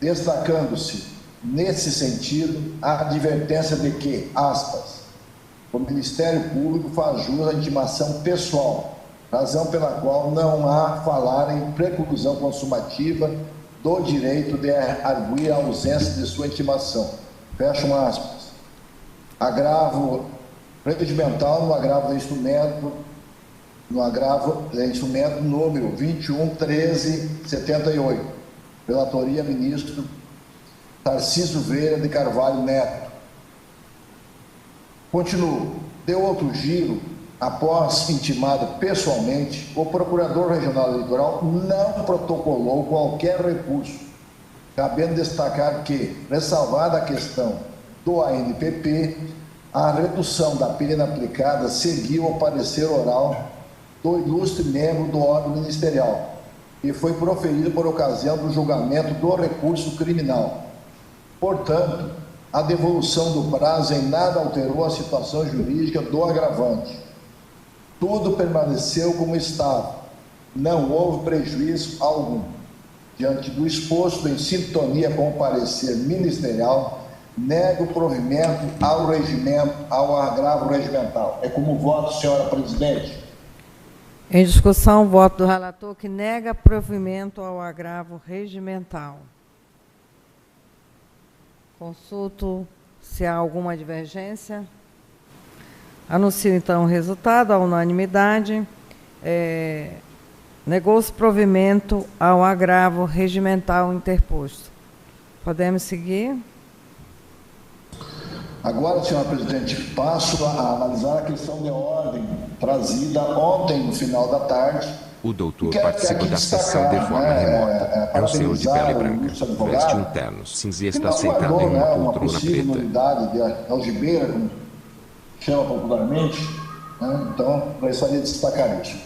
destacando-se, nesse sentido, a advertência de que, aspas, o Ministério Público faz jus à intimação pessoal, razão pela qual não há falar em preclusão consumativa do direito de arguir a ausência de sua intimação. Fecham aspas. Agravo regimental no agravo de instrumento, número 21.1378. Relatoria, ministro Tarcísio Vieira de Carvalho Neto. Continuo. Deu outro giro, após intimado pessoalmente, o Procurador Regional Eleitoral não protocolou qualquer recurso, cabendo destacar que, ressalvada a questão do ANPP, a redução da pena aplicada seguiu o parecer oral do ilustre membro do órgão ministerial, que foi proferido por ocasião do julgamento do recurso criminal. Portanto, a devolução do prazo em nada alterou a situação jurídica do agravante. Tudo permaneceu como estava. Não houve prejuízo algum. Diante do exposto, em sintonia com o parecer ministerial, nego o provimento ao agravo regimental. É como voto, senhora presidente. Em discussão, o voto do relator que nega provimento ao agravo regimental. Consulto se há alguma divergência. Anuncio, então, o resultado. A unanimidade. Negou-se provimento ao agravo regimental interposto. Podemos seguir? Agora, senhora presidente, passo a analisar a questão de ordem trazida ontem, no final da tarde. O doutor participa da sessão de forma remota. É o senhor de pele branca, veste um terno cinza e está sentado em uma poltrona preta. Unidade de algibeira, como chama popularmente, né? Então, gostaria de destacar isso.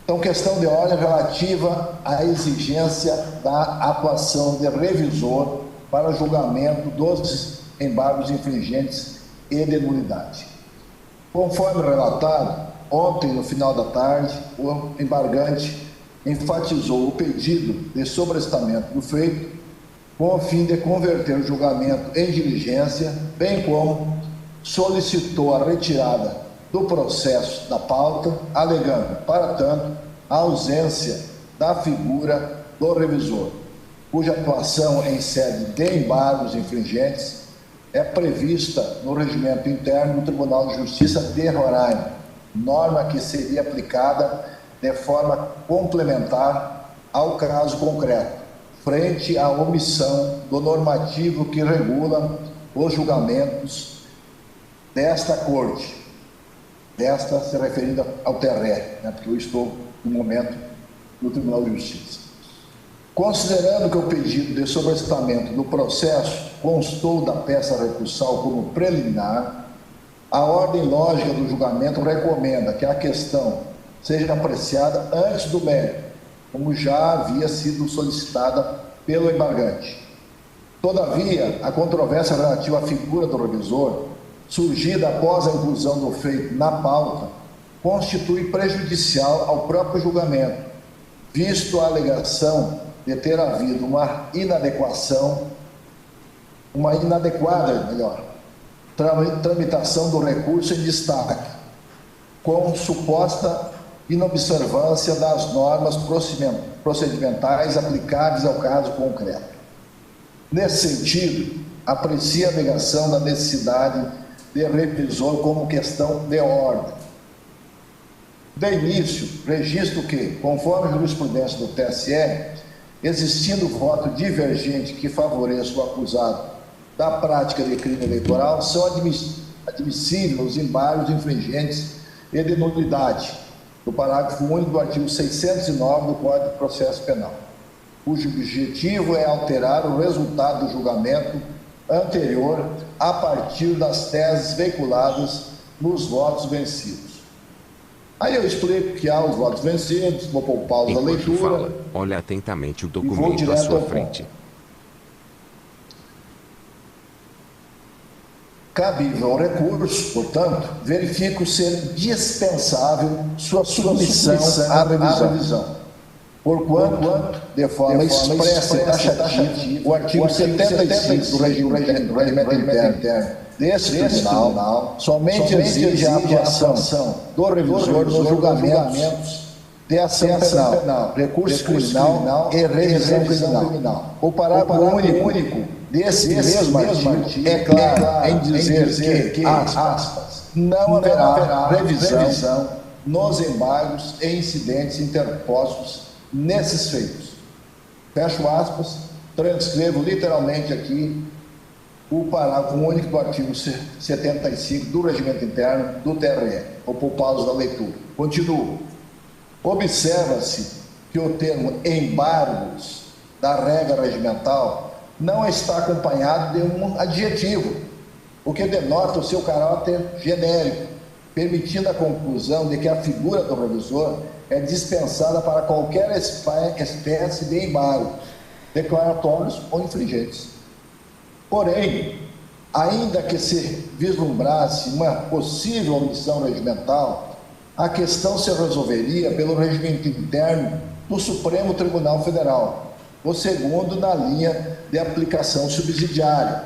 Então, questão de ordem relativa à exigência da atuação de revisor para julgamento dos embargos infringentes e de nulidade. Conforme relatado, ontem, no final da tarde, o embargante enfatizou o pedido de sobrestamento do feito com o fim de converter o julgamento em diligência, bem como solicitou a retirada do processo da pauta, alegando, para tanto, a ausência da figura do revisor, cuja atuação em sede de embargos infringentes é prevista no regimento interno do Tribunal de Justiça de Roraima, norma que seria aplicada de forma complementar ao caso concreto, frente à omissão do normativo que regula os julgamentos desta Corte, desta se referindo ao TRE, né, porque eu estou, no momento, no Tribunal de Justiça. Considerando que o pedido de sobrestamento do processo constou da peça recursal como preliminar, a ordem lógica do julgamento recomenda que a questão seja apreciada antes do mérito, como já havia sido solicitada pelo embargante. Todavia, a controvérsia relativa à figura do revisor, surgida após a inclusão do feito na pauta, constitui prejudicial ao próprio julgamento, visto a alegação de ter havido uma inadequada tramitação do recurso em destaque, com suposta inobservância das normas procedimentais aplicáveis ao caso concreto. Nesse sentido, aprecia a alegação da necessidade de revisor como questão de ordem. De início, registro que, conforme a jurisprudência do TSE, existindo voto divergente que favoreça o acusado da prática de crime eleitoral, são admissíveis os embargos infringentes e de nulidade, do parágrafo único do artigo 609 do Código de Processo Penal, cujo objetivo é alterar o resultado do julgamento anterior a partir das teses veiculadas nos votos vencidos. Aí eu explico que há os votos vencidos, vou pôr pausa da leitura. Fala, olha atentamente o documento à sua frente. Cabível ao recurso, portanto, verifico ser dispensável sua submissão à revisão. porquanto, de forma expressa e taxativa, o artigo 75 do regimento interno desse tribunal somente exige a atuação do revisor nos julgamentos de ação penal, recurso criminal e revisão criminal. O parágrafo único desse mesmo artigo é claro em dizer que, aspas, não haverá revisão nos embargos e incidentes interpostos nesses feitos. Fecho aspas, transcrevo literalmente aqui o parágrafo único do artigo 75 do regimento interno do TRE. Vou pôr pausa da leitura. Continuo. Observa-se que o termo embargos da regra regimental não está acompanhado de um adjetivo, o que denota o seu caráter genérico, permitindo a conclusão de que a figura do revisor é dispensada para qualquer espécie de embargo, declaratórios ou infringentes. Porém, ainda que se vislumbrasse uma possível omissão regimental, a questão se resolveria pelo regimento interno do Supremo Tribunal Federal, o segundo na linha de aplicação subsidiária,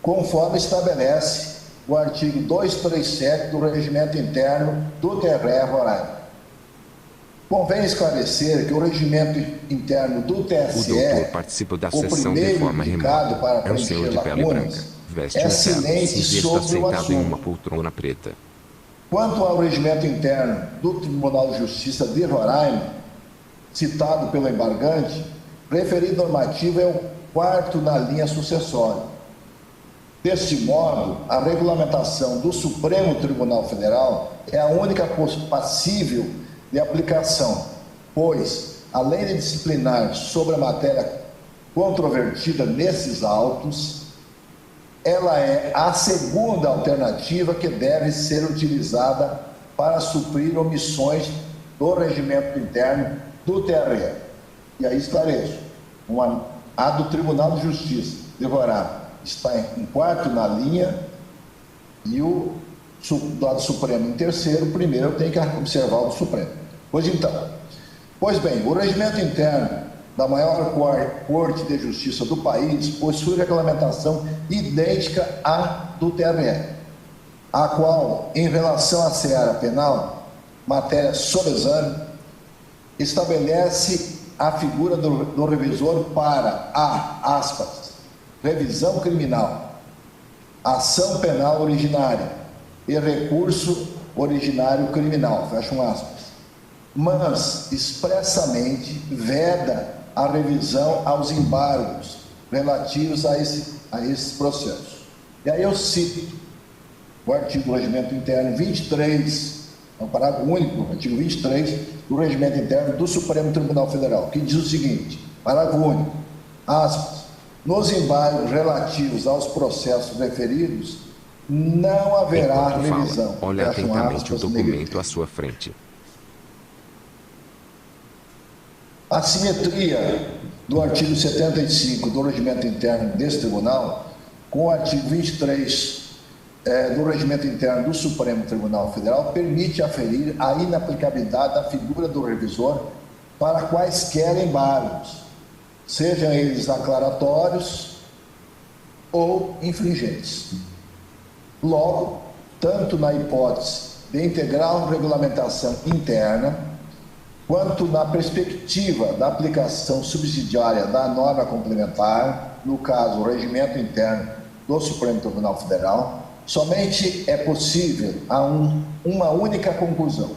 conforme estabelece o artigo 237 do regimento interno do TRE Roraima. Convém esclarecer que o regimento interno do TSE, o doutor participa da sessão de forma remota. É um senhor de pele branca, veste um terno cinza e está sentado em uma poltrona preta. Quanto ao regimento interno do Tribunal de Justiça de Roraima, citado pelo embargante, referido normativo é o quarto na linha sucessória. Deste modo, a regulamentação do Supremo Tribunal Federal é a única passível de aplicação, pois, além de disciplinar sobre a matéria controvertida nesses autos, ela é a segunda alternativa que deve ser utilizada para suprir omissões do regimento interno do TRE. E aí esclareço, a do Tribunal de Justiça de Roraima está em quarto na linha e o do Supremo em terceiro. Primeiro eu tenho que observar o do Supremo. Pois bem, o regimento interno da maior corte de justiça do país possui regulamentação idêntica à do TRE, a qual, em relação à seara penal, matéria sob exame, estabelece a figura do revisor para a, aspas, revisão criminal, ação penal originária e recurso originário criminal, fecha aspas, mas expressamente veda a revisão aos embargos relativos a esses processos. E aí eu cito o artigo do regimento interno 23, é um parágrafo único, artigo 23 do regimento interno do Supremo Tribunal Federal, que diz o seguinte, parágrafo único, aspas, nos embargos relativos aos processos referidos, não haverá revisão. Olha atentamente o documento à sua frente. A simetria do artigo 75 do regimento interno desse tribunal com o artigo 23 do regimento interno do Supremo Tribunal Federal permite aferir a inaplicabilidade da figura do revisor para quaisquer embargos, sejam eles declaratórios ou infringentes. Logo, tanto na hipótese de integral regulamentação interna, quanto na perspectiva da aplicação subsidiária da norma complementar, no caso, o regimento interno do Supremo Tribunal Federal, somente é possível uma única conclusão,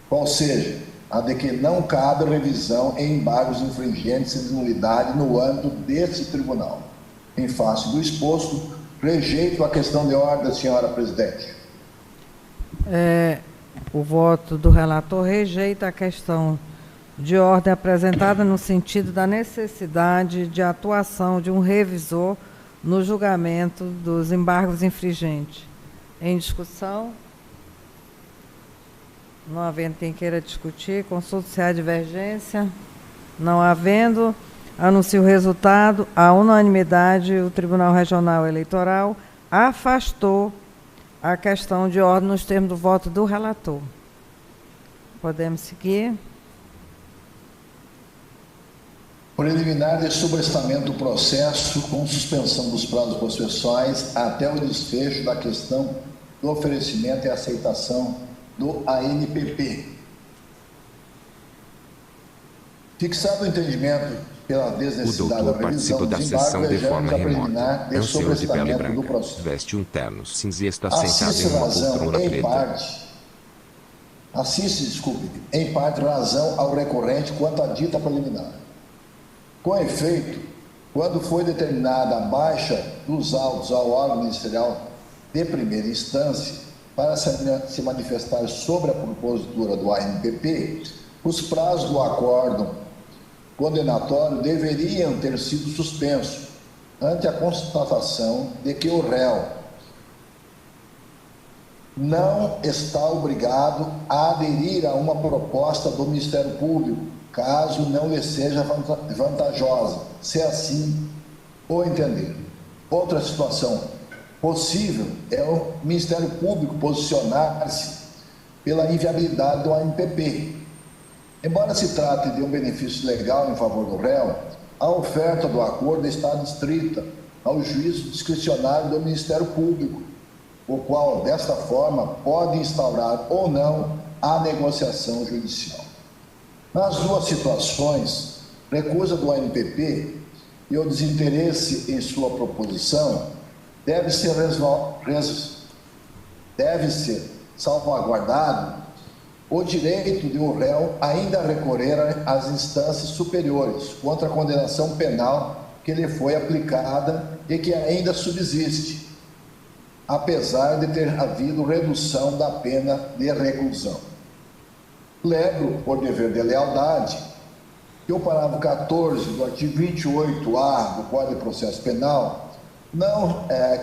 qual seja, a de que não cabe revisão em embargos infringentes de nulidade no âmbito desse tribunal. Em face do exposto, rejeito a questão de ordem, senhora presidente. O voto do relator rejeita a questão de ordem apresentada no sentido da necessidade de atuação de um revisor no julgamento dos embargos infringentes. Em discussão? Não havendo quem queira discutir, consulta se há divergência. Não havendo, anuncio o resultado. À unanimidade, o Tribunal Regional Eleitoral afastou a questão de ordem nos termos do voto do relator. Podemos seguir. Preliminar de sobrestamento do processo com suspensão dos prazos processuais até o desfecho da questão do oferecimento e aceitação do ANPP. Fixado o entendimento pela desnecessidade da revisão da dos sessão de embargos, forma a preliminar remota. É de um senhor de pele sobrestamento do branca, processo. veste um terno cinza e está sentado Assiste em uma razão, poltrona em preta. parte, em parte, razão ao recorrente quanto à dita preliminar. Com efeito, quando foi determinada a baixa dos autos ao órgão ministerial de primeira instância para se manifestar sobre a propositura do ANPP, os prazos do acórdão condenatório deveriam ter sido suspensos ante a constatação de que o réu não está obrigado a aderir a uma proposta do Ministério Público, caso não lhe seja vantajosa, se assim o entender. Outra situação possível é o Ministério Público posicionar-se pela inviabilidade do ANPP. Embora se trate de um benefício legal em favor do réu, a oferta do acordo está adstrita ao juízo discricionário do Ministério Público, o qual, desta forma, pode instaurar ou não a negociação judicial. Nas duas situações, recusa do ANPP e o desinteresse em sua proposição deve ser salvaguardado o direito de o réu ainda recorrer às instâncias superiores contra a condenação penal que lhe foi aplicada e que ainda subsiste, apesar de ter havido redução da pena de reclusão. Lembro, por dever de lealdade, que o parágrafo 14 do artigo 28A do Código de Processo Penal,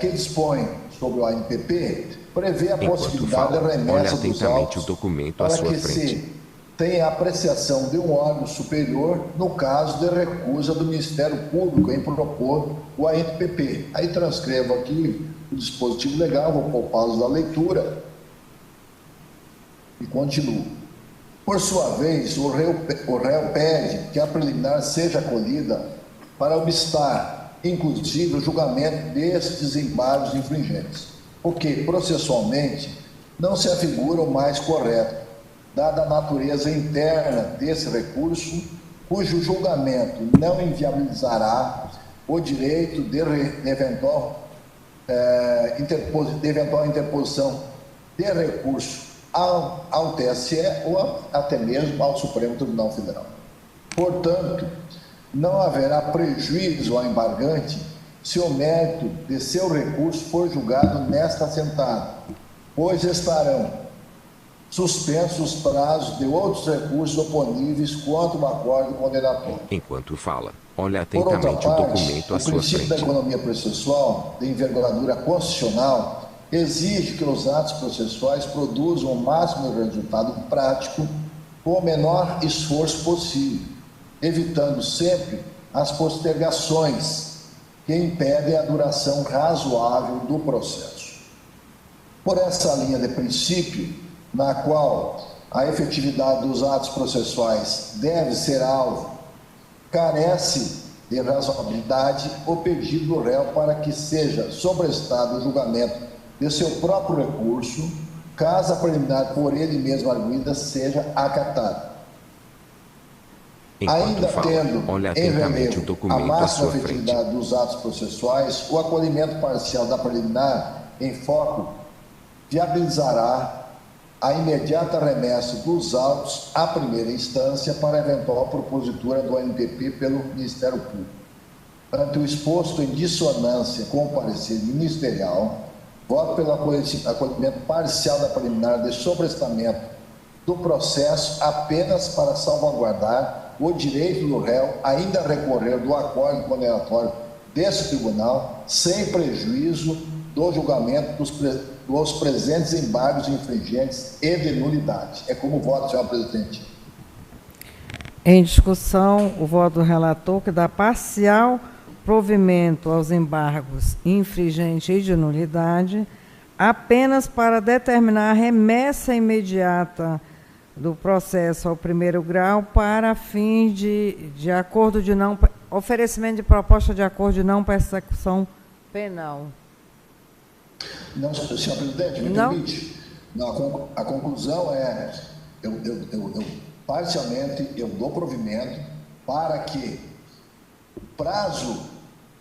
que dispõe sobre o ANPP, prevê a possibilidade de remessa dos autos para que se tenha apreciação de um órgão superior no caso de recusa do Ministério Público em propor o ANPP. Aí transcrevo aqui o dispositivo legal, vou pôr pausa da leitura e continuo. Por sua vez, o réu pede que a preliminar seja acolhida para obstar, inclusive, o julgamento destes embargos infringentes, o que, processualmente, não se afigura o mais correto, dada a natureza interna desse recurso, cujo julgamento não inviabilizará o direito de eventual interposição de recurso ao TSE ou até mesmo ao Supremo Tribunal Federal. Portanto, não haverá prejuízo ao embargante se o mérito de seu recurso for julgado nesta assentada, pois estarão suspensos os prazos de outros recursos oponíveis contra o acordo condenatório. Enquanto fala, olha atentamente o documento à sua frente. O princípio da economia processual, de envergadura constitucional, exige que os atos processuais produzam o máximo de resultado prático com o menor esforço possível, evitando sempre as postergações que impedem a duração razoável do processo. Por essa linha de princípio, na qual a efetividade dos atos processuais deve ser alvo, carece de razoabilidade o pedido do réu para que seja sobrestado o julgamento de seu próprio recurso, caso a preliminar por ele mesmo arguida seja acatada. Ainda tendo em relevo a máxima efetividade dos atos processuais, o acolhimento parcial da preliminar em foco viabilizará a imediata remessa dos autos à primeira instância para eventual propositura do ANPP pelo Ministério Público. Ante o exposto em dissonância com o parecer ministerial, voto pelo acolhimento parcial da preliminar de sobrestamento do processo apenas para salvaguardar o direito do réu ainda recorrer do acordo condenatório desse tribunal sem prejuízo do julgamento dos presentes embargos infringentes e de nulidade. É como voto, senhor presidente. Em discussão, o voto do relator que dá parcial provimento aos embargos infringentes e de nulidade, apenas para determinar a remessa imediata do processo ao primeiro grau para fins de acordo de não... Oferecimento de proposta de acordo de não persecução penal. Não, senhor presidente, me permite. Não, a conclusão é, parcialmente, eu dou provimento para que o prazo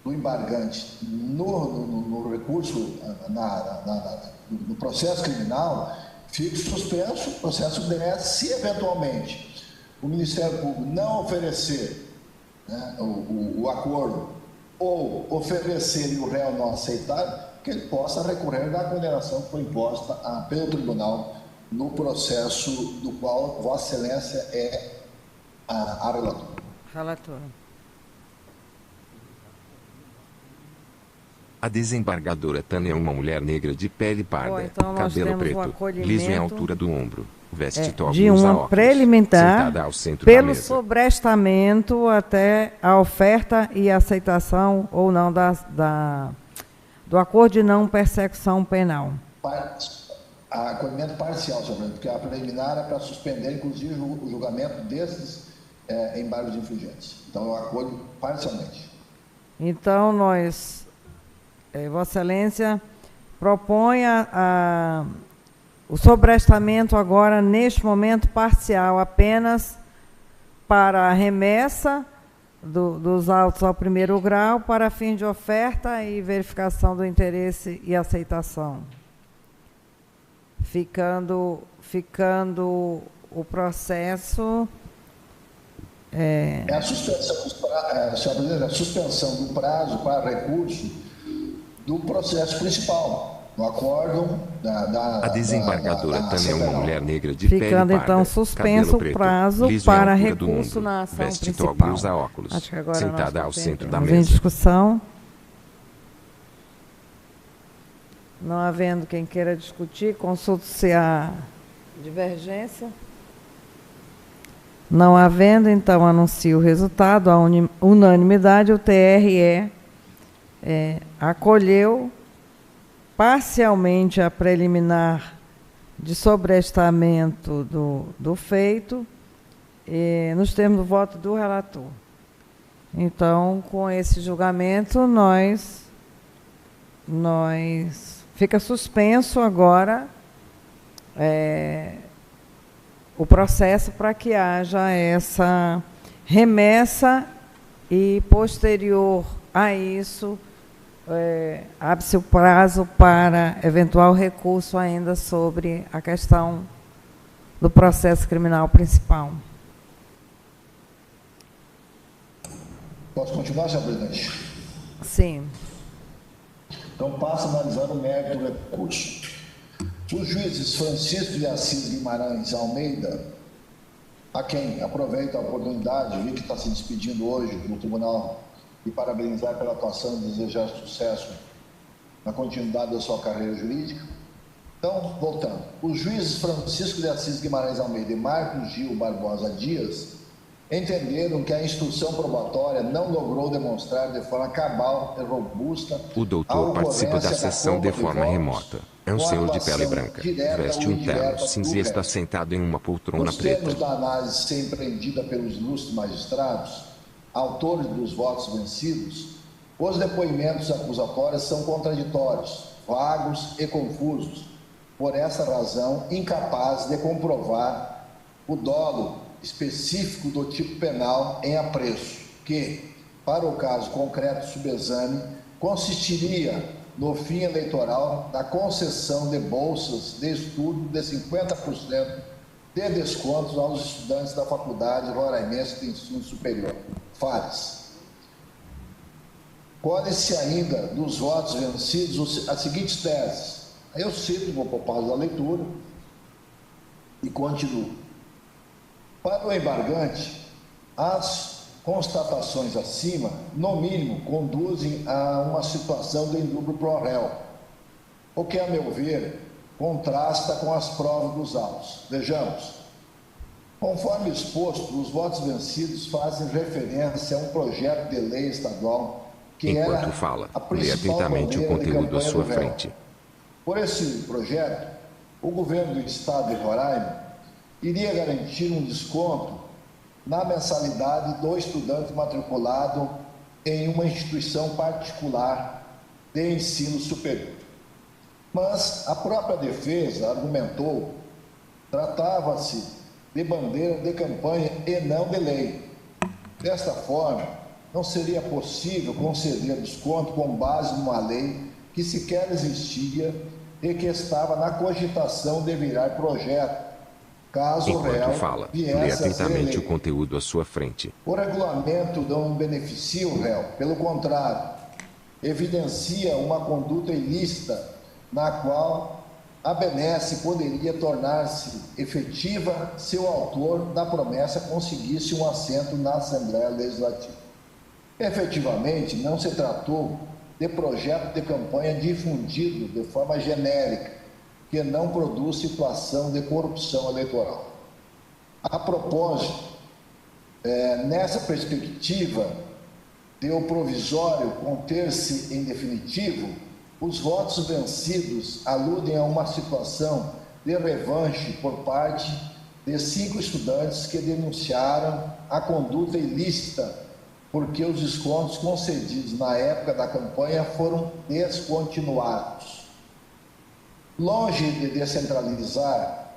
do embargante no recurso, no processo criminal, fique suspenso, o processo DS, se eventualmente o Ministério Público não oferecer, né, o acordo ou oferecer e o réu não aceitar, que ele possa recorrer da condenação que foi imposta pelo tribunal no processo do qual Vossa Excelência é a relatora. Relatora. A desembargadora Tânia é uma mulher negra de pele parda, Bom, então cabelo preto, liso em altura do ombro, veste top de e usa uma óculos, preliminar sentada ao centro da pelo mesa. sobrestamento até a oferta e aceitação ou não do acordo de não persecução penal. Acolhimento parcial, senhor presidente, porque a preliminar é para suspender, inclusive, o julgamento desses embargos infringentes. Então, eu acolho parcialmente. Então, Vossa Excelência propõe o sobrestamento agora, neste momento, parcial, apenas para a remessa dos autos ao primeiro grau, para fim de oferta e verificação do interesse e aceitação. Ficando o processo... a suspensão do prazo para recurso do processo principal, no acórdão A desembargadora Tânia é uma mulher negra de pele ficando parda, então suspenso o preto, prazo liso em para altura do recurso ombro, na ação veste principal. top e usa óculos, Acho que agora sentada nós ao centro da entramos em mesa. discussão. Não havendo quem queira discutir, consulte-se a divergência. Não havendo, então, anuncio o resultado. A unanimidade, o TRE acolheu parcialmente a preliminar de sobrestamento do feito, nos termos do voto do relator. Então, com esse julgamento, fica suspenso agora o processo para que haja essa remessa e, posterior a isso, abre-se o prazo para eventual recurso ainda sobre a questão do processo criminal principal. Posso continuar, senhor presidente? Sim. Então, passo analisando o mérito do recurso. Os juízes Francisco de Assis Guimarães Almeida, a quem aproveito a oportunidade, vi que está se despedindo hoje no tribunal, e parabenizar pela atuação e desejar sucesso na continuidade da sua carreira jurídica. Então, voltando. Os juízes Francisco de Assis Guimarães Almeida e Marcos Gil Barbosa Dias entenderam que a instrução probatória não logrou demonstrar de forma cabal e robusta. O doutor participa da sessão de forma remota. É um senhor de pele branca, veste um terno cinza e está sentado em uma poltrona preta. Nos termos da análise ser empreendida pelos ilustres magistrados, autores dos votos vencidos, os depoimentos acusatórios são contraditórios, vagos e confusos. Por essa razão, incapazes de comprovar o dolo específico do tipo penal em apreço, que, para o caso concreto subexame, consistiria no fim eleitoral da concessão de bolsas de estudo de 50% de descontos aos estudantes da Faculdade Roraimense de Ensino Superior, FARES. Colhe-se ainda dos votos vencidos as seguintes teses. Eu cito, vou por pausa da leitura e continuo. Para o embargante, as constatações acima, no mínimo, conduzem a uma situação de indúbio pro réu, o que, a meu ver, contrasta com as provas dos autos. Vejamos. Conforme exposto, os votos vencidos fazem referência a um projeto de lei estadual que Enquanto fala, lê atentamente o conteúdo à sua frente. Por esse projeto, o governo do estado de Roraima iria garantir um desconto na mensalidade do estudante matriculado em uma instituição particular de ensino superior. Mas a própria defesa argumentou tratava-se de bandeira de campanha e não de lei. Desta forma, não seria possível conceder desconto com base numa lei que sequer existia e que estava na cogitação de virar projeto, caso o réu lê atentamente o conteúdo à sua frente. O regulamento não beneficia o réu, pelo contrário, evidencia uma conduta ilícita na qual a benesse poderia tornar-se efetiva se o autor da promessa conseguisse um assento na Assembleia Legislativa. Efetivamente, não se tratou de projeto de campanha difundido de forma genérica, que não produz situação de corrupção eleitoral. A propósito, nessa perspectiva de o provisório conter-se em definitivo, os votos vencidos aludem a uma situação de revanche por parte de 5 estudantes que denunciaram a conduta ilícita porque os descontos concedidos na época da campanha foram descontinuados. Longe de descentralizar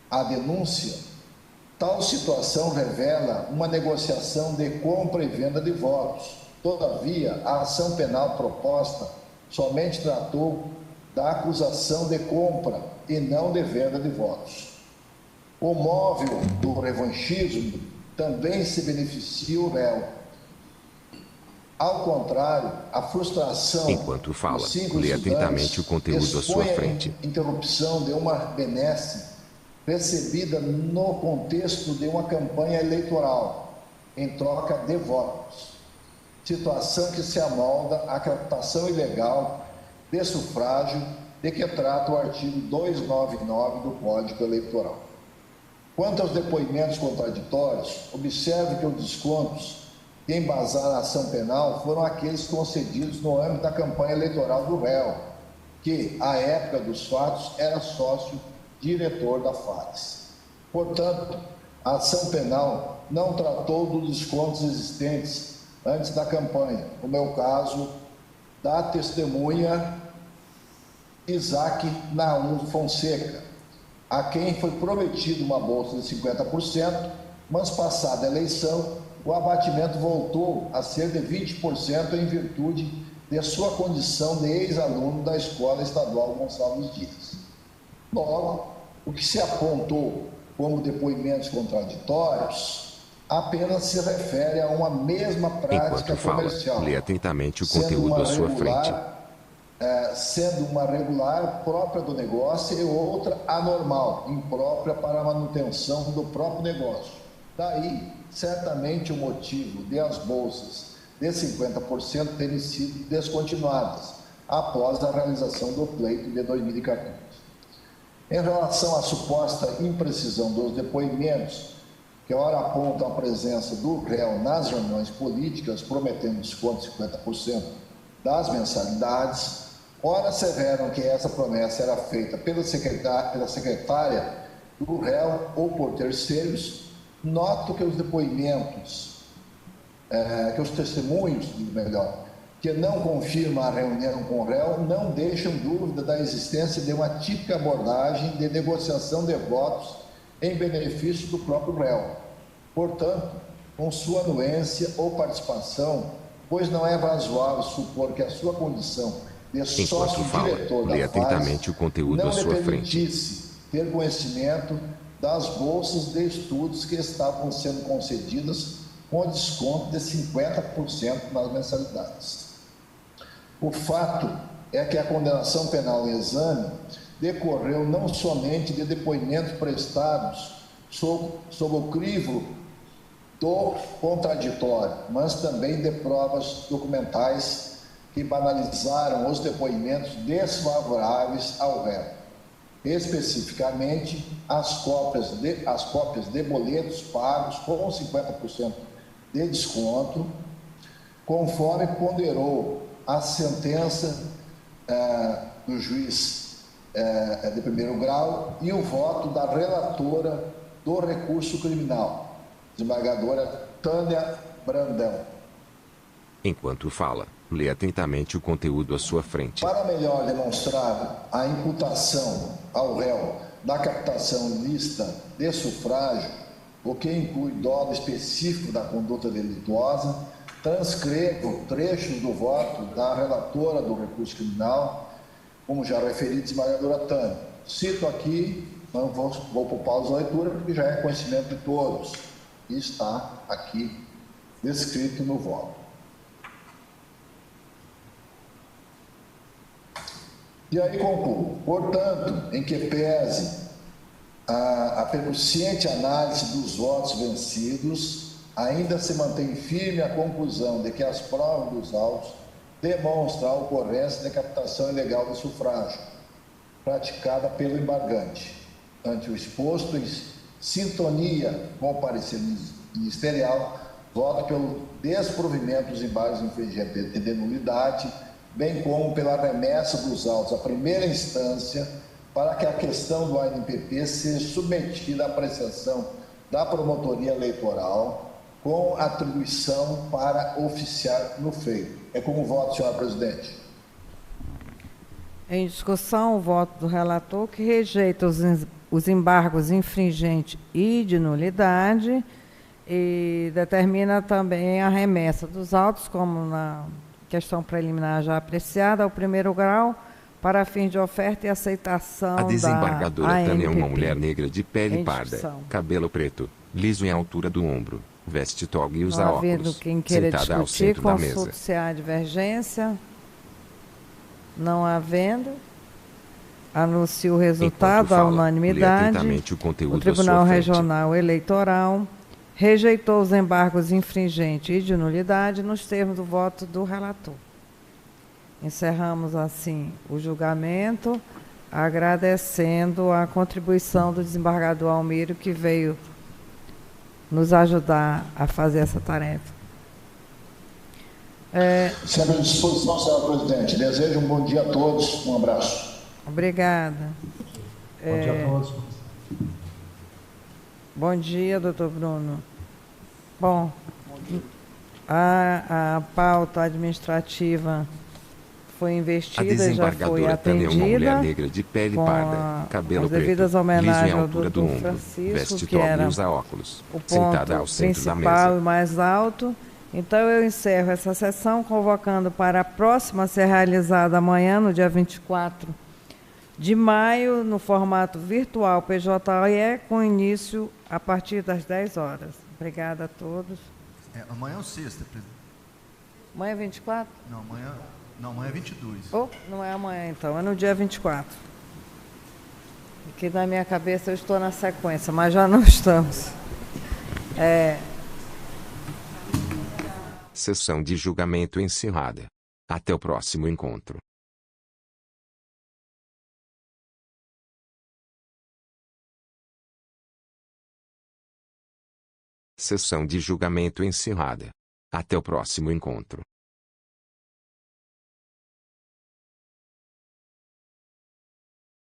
a denúncia, tal situação revela uma negociação de compra e venda de votos. Todavia, a ação penal proposta somente tratou da acusação de compra e não de venda de votos. O móvel do revanchismo também se beneficia o réu. Ao contrário, a frustração enquanto fala, lê atentamente o conteúdo à sua frente. Interrupção de uma benesse recebida no contexto de uma campanha eleitoral, em troca de votos. Situação que se amolda à captação ilegal de sufrágio de que trata o artigo 299 do Código Eleitoral. Quanto aos depoimentos contraditórios, observe que os descontos que embasaram a ação penal foram aqueles concedidos no âmbito da campanha eleitoral do réu, que, à época dos fatos, era sócio-diretor da FADES. Portanto, a ação penal não tratou dos descontos existentes antes da campanha, como é o caso da testemunha Isaac Naum Fonseca, a quem foi prometido uma bolsa de 50%, mas passada a eleição, o abatimento voltou a ser de 20% em virtude de sua condição de ex-aluno da Escola Estadual Gonçalves Dias. Logo, o que se apontou como depoimentos contraditórios apenas se refere a uma mesma prática comercial. Lê atentamente o conteúdo à sua frente. Sendo uma regular própria do negócio e outra anormal, imprópria para a manutenção do próprio negócio. Daí, certamente, o motivo de as bolsas de 50% terem sido descontinuadas após a realização do pleito de 2014. Em relação à suposta imprecisão dos depoimentos, que ora apontam a presença do réu nas reuniões políticas, prometendo desconto de 50% das mensalidades, ora asseveram que essa promessa era feita pela secretária do réu ou por terceiros. Noto que os depoimentos, que os testemunhos, que não confirmam a reunião com o réu, não deixam dúvida da existência de uma típica abordagem de negociação de votos em benefício do próprio réu. Portanto, com sua anuência ou participação, pois não é razoável supor que a sua condição de sócio-diretor da FADES não lhe permitisse ter conhecimento das bolsas de estudos que estavam sendo concedidas com desconto de 50% nas mensalidades. O fato é que a condenação penal em exame decorreu não somente de depoimentos prestados sob o crivo do contraditório, mas também de provas documentais que banalizaram os depoimentos desfavoráveis ao réu. Especificamente, as cópias de boletos pagos com 50% de desconto, conforme ponderou a sentença do juiz de primeiro grau e o voto da relatora do recurso criminal. Desembargadora Tânia Brandão. Enquanto fala, lê atentamente o conteúdo à sua frente. Para melhor demonstrar a imputação ao réu da captação ilícita de sufrágio, o que inclui dolo específico da conduta delituosa, transcrevo trechos do voto da relatora do recurso criminal, como já referi, desembargadora Tânia. Cito aqui, não vou poupar a leitura, porque já é conhecimento de todos, e está aqui descrito no voto. E aí concluo. Portanto, em que pese a percussiente análise dos votos vencidos, ainda se mantém firme a conclusão de que as provas dos autos demonstram a ocorrência de captação ilegal de sufrágio, praticada pelo embargante. Ante o exposto, em sintonia com o parecer ministerial, voto pelo desprovimento dos embargos infringentes de nulidade, bem como pela remessa dos autos à primeira instância, para que a questão do ANPP seja submetida à apreciação da promotoria eleitoral, com atribuição para oficiar no feito. É como voto, senhora presidente. Em discussão, o voto do relator, que rejeita os embargos infringentes e de nulidade e determina também a remessa dos autos, como na questão preliminar já apreciada, ao primeiro grau, para fins de oferta e aceitação. A desembargadora Tânia é uma ANPP. mulher negra de pele parda, cabelo preto, liso em altura do ombro, veste toga e usa Não havendo óculos, quem queira sentada ao discutir, centro da mesa. consulte-se a divergência. Não havendo, anuncio o resultado Enquanto fala, à unanimidade. lê atentamente o conteúdo O Tribunal à sua frente. Regional Eleitoral rejeitou os embargos infringentes e de nulidade nos termos do voto do relator. Encerramos, assim, o julgamento, agradecendo a contribuição do desembargador Almírio, que veio nos ajudar a fazer essa tarefa. Sempre à disposição, senhora presidente. Desejo um bom dia a todos. Um abraço. Obrigada. Bom dia a todos. Bom dia, doutor Bruno. Bom, a pauta administrativa foi A investida, já foi desembargadora Tânia é uma mulher atendida, negra de pele com parda, cabelo as preto, devidas liso em homenagens ao altura do doutor ombro, Francisco, veste que toga e era usa óculos, o ponto sentada ao centro da principal mesa. e mais alto. Então, eu encerro essa sessão, convocando para a próxima a ser realizada amanhã, no dia 24 de maio, no formato virtual PJE, com início a partir das 10 horas. Obrigada a todos. Amanhã é o sexta, presidente. Amanhã é 24? Não, amanhã é 22. Oh, não é amanhã, então, é no dia 24. Aqui na minha cabeça eu estou na sequência, mas já não estamos. Sessão de julgamento encerrada. Até o próximo encontro. Sessão de julgamento encerrada. Até o próximo encontro.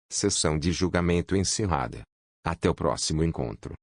Sessão de julgamento encerrada. Até o próximo encontro.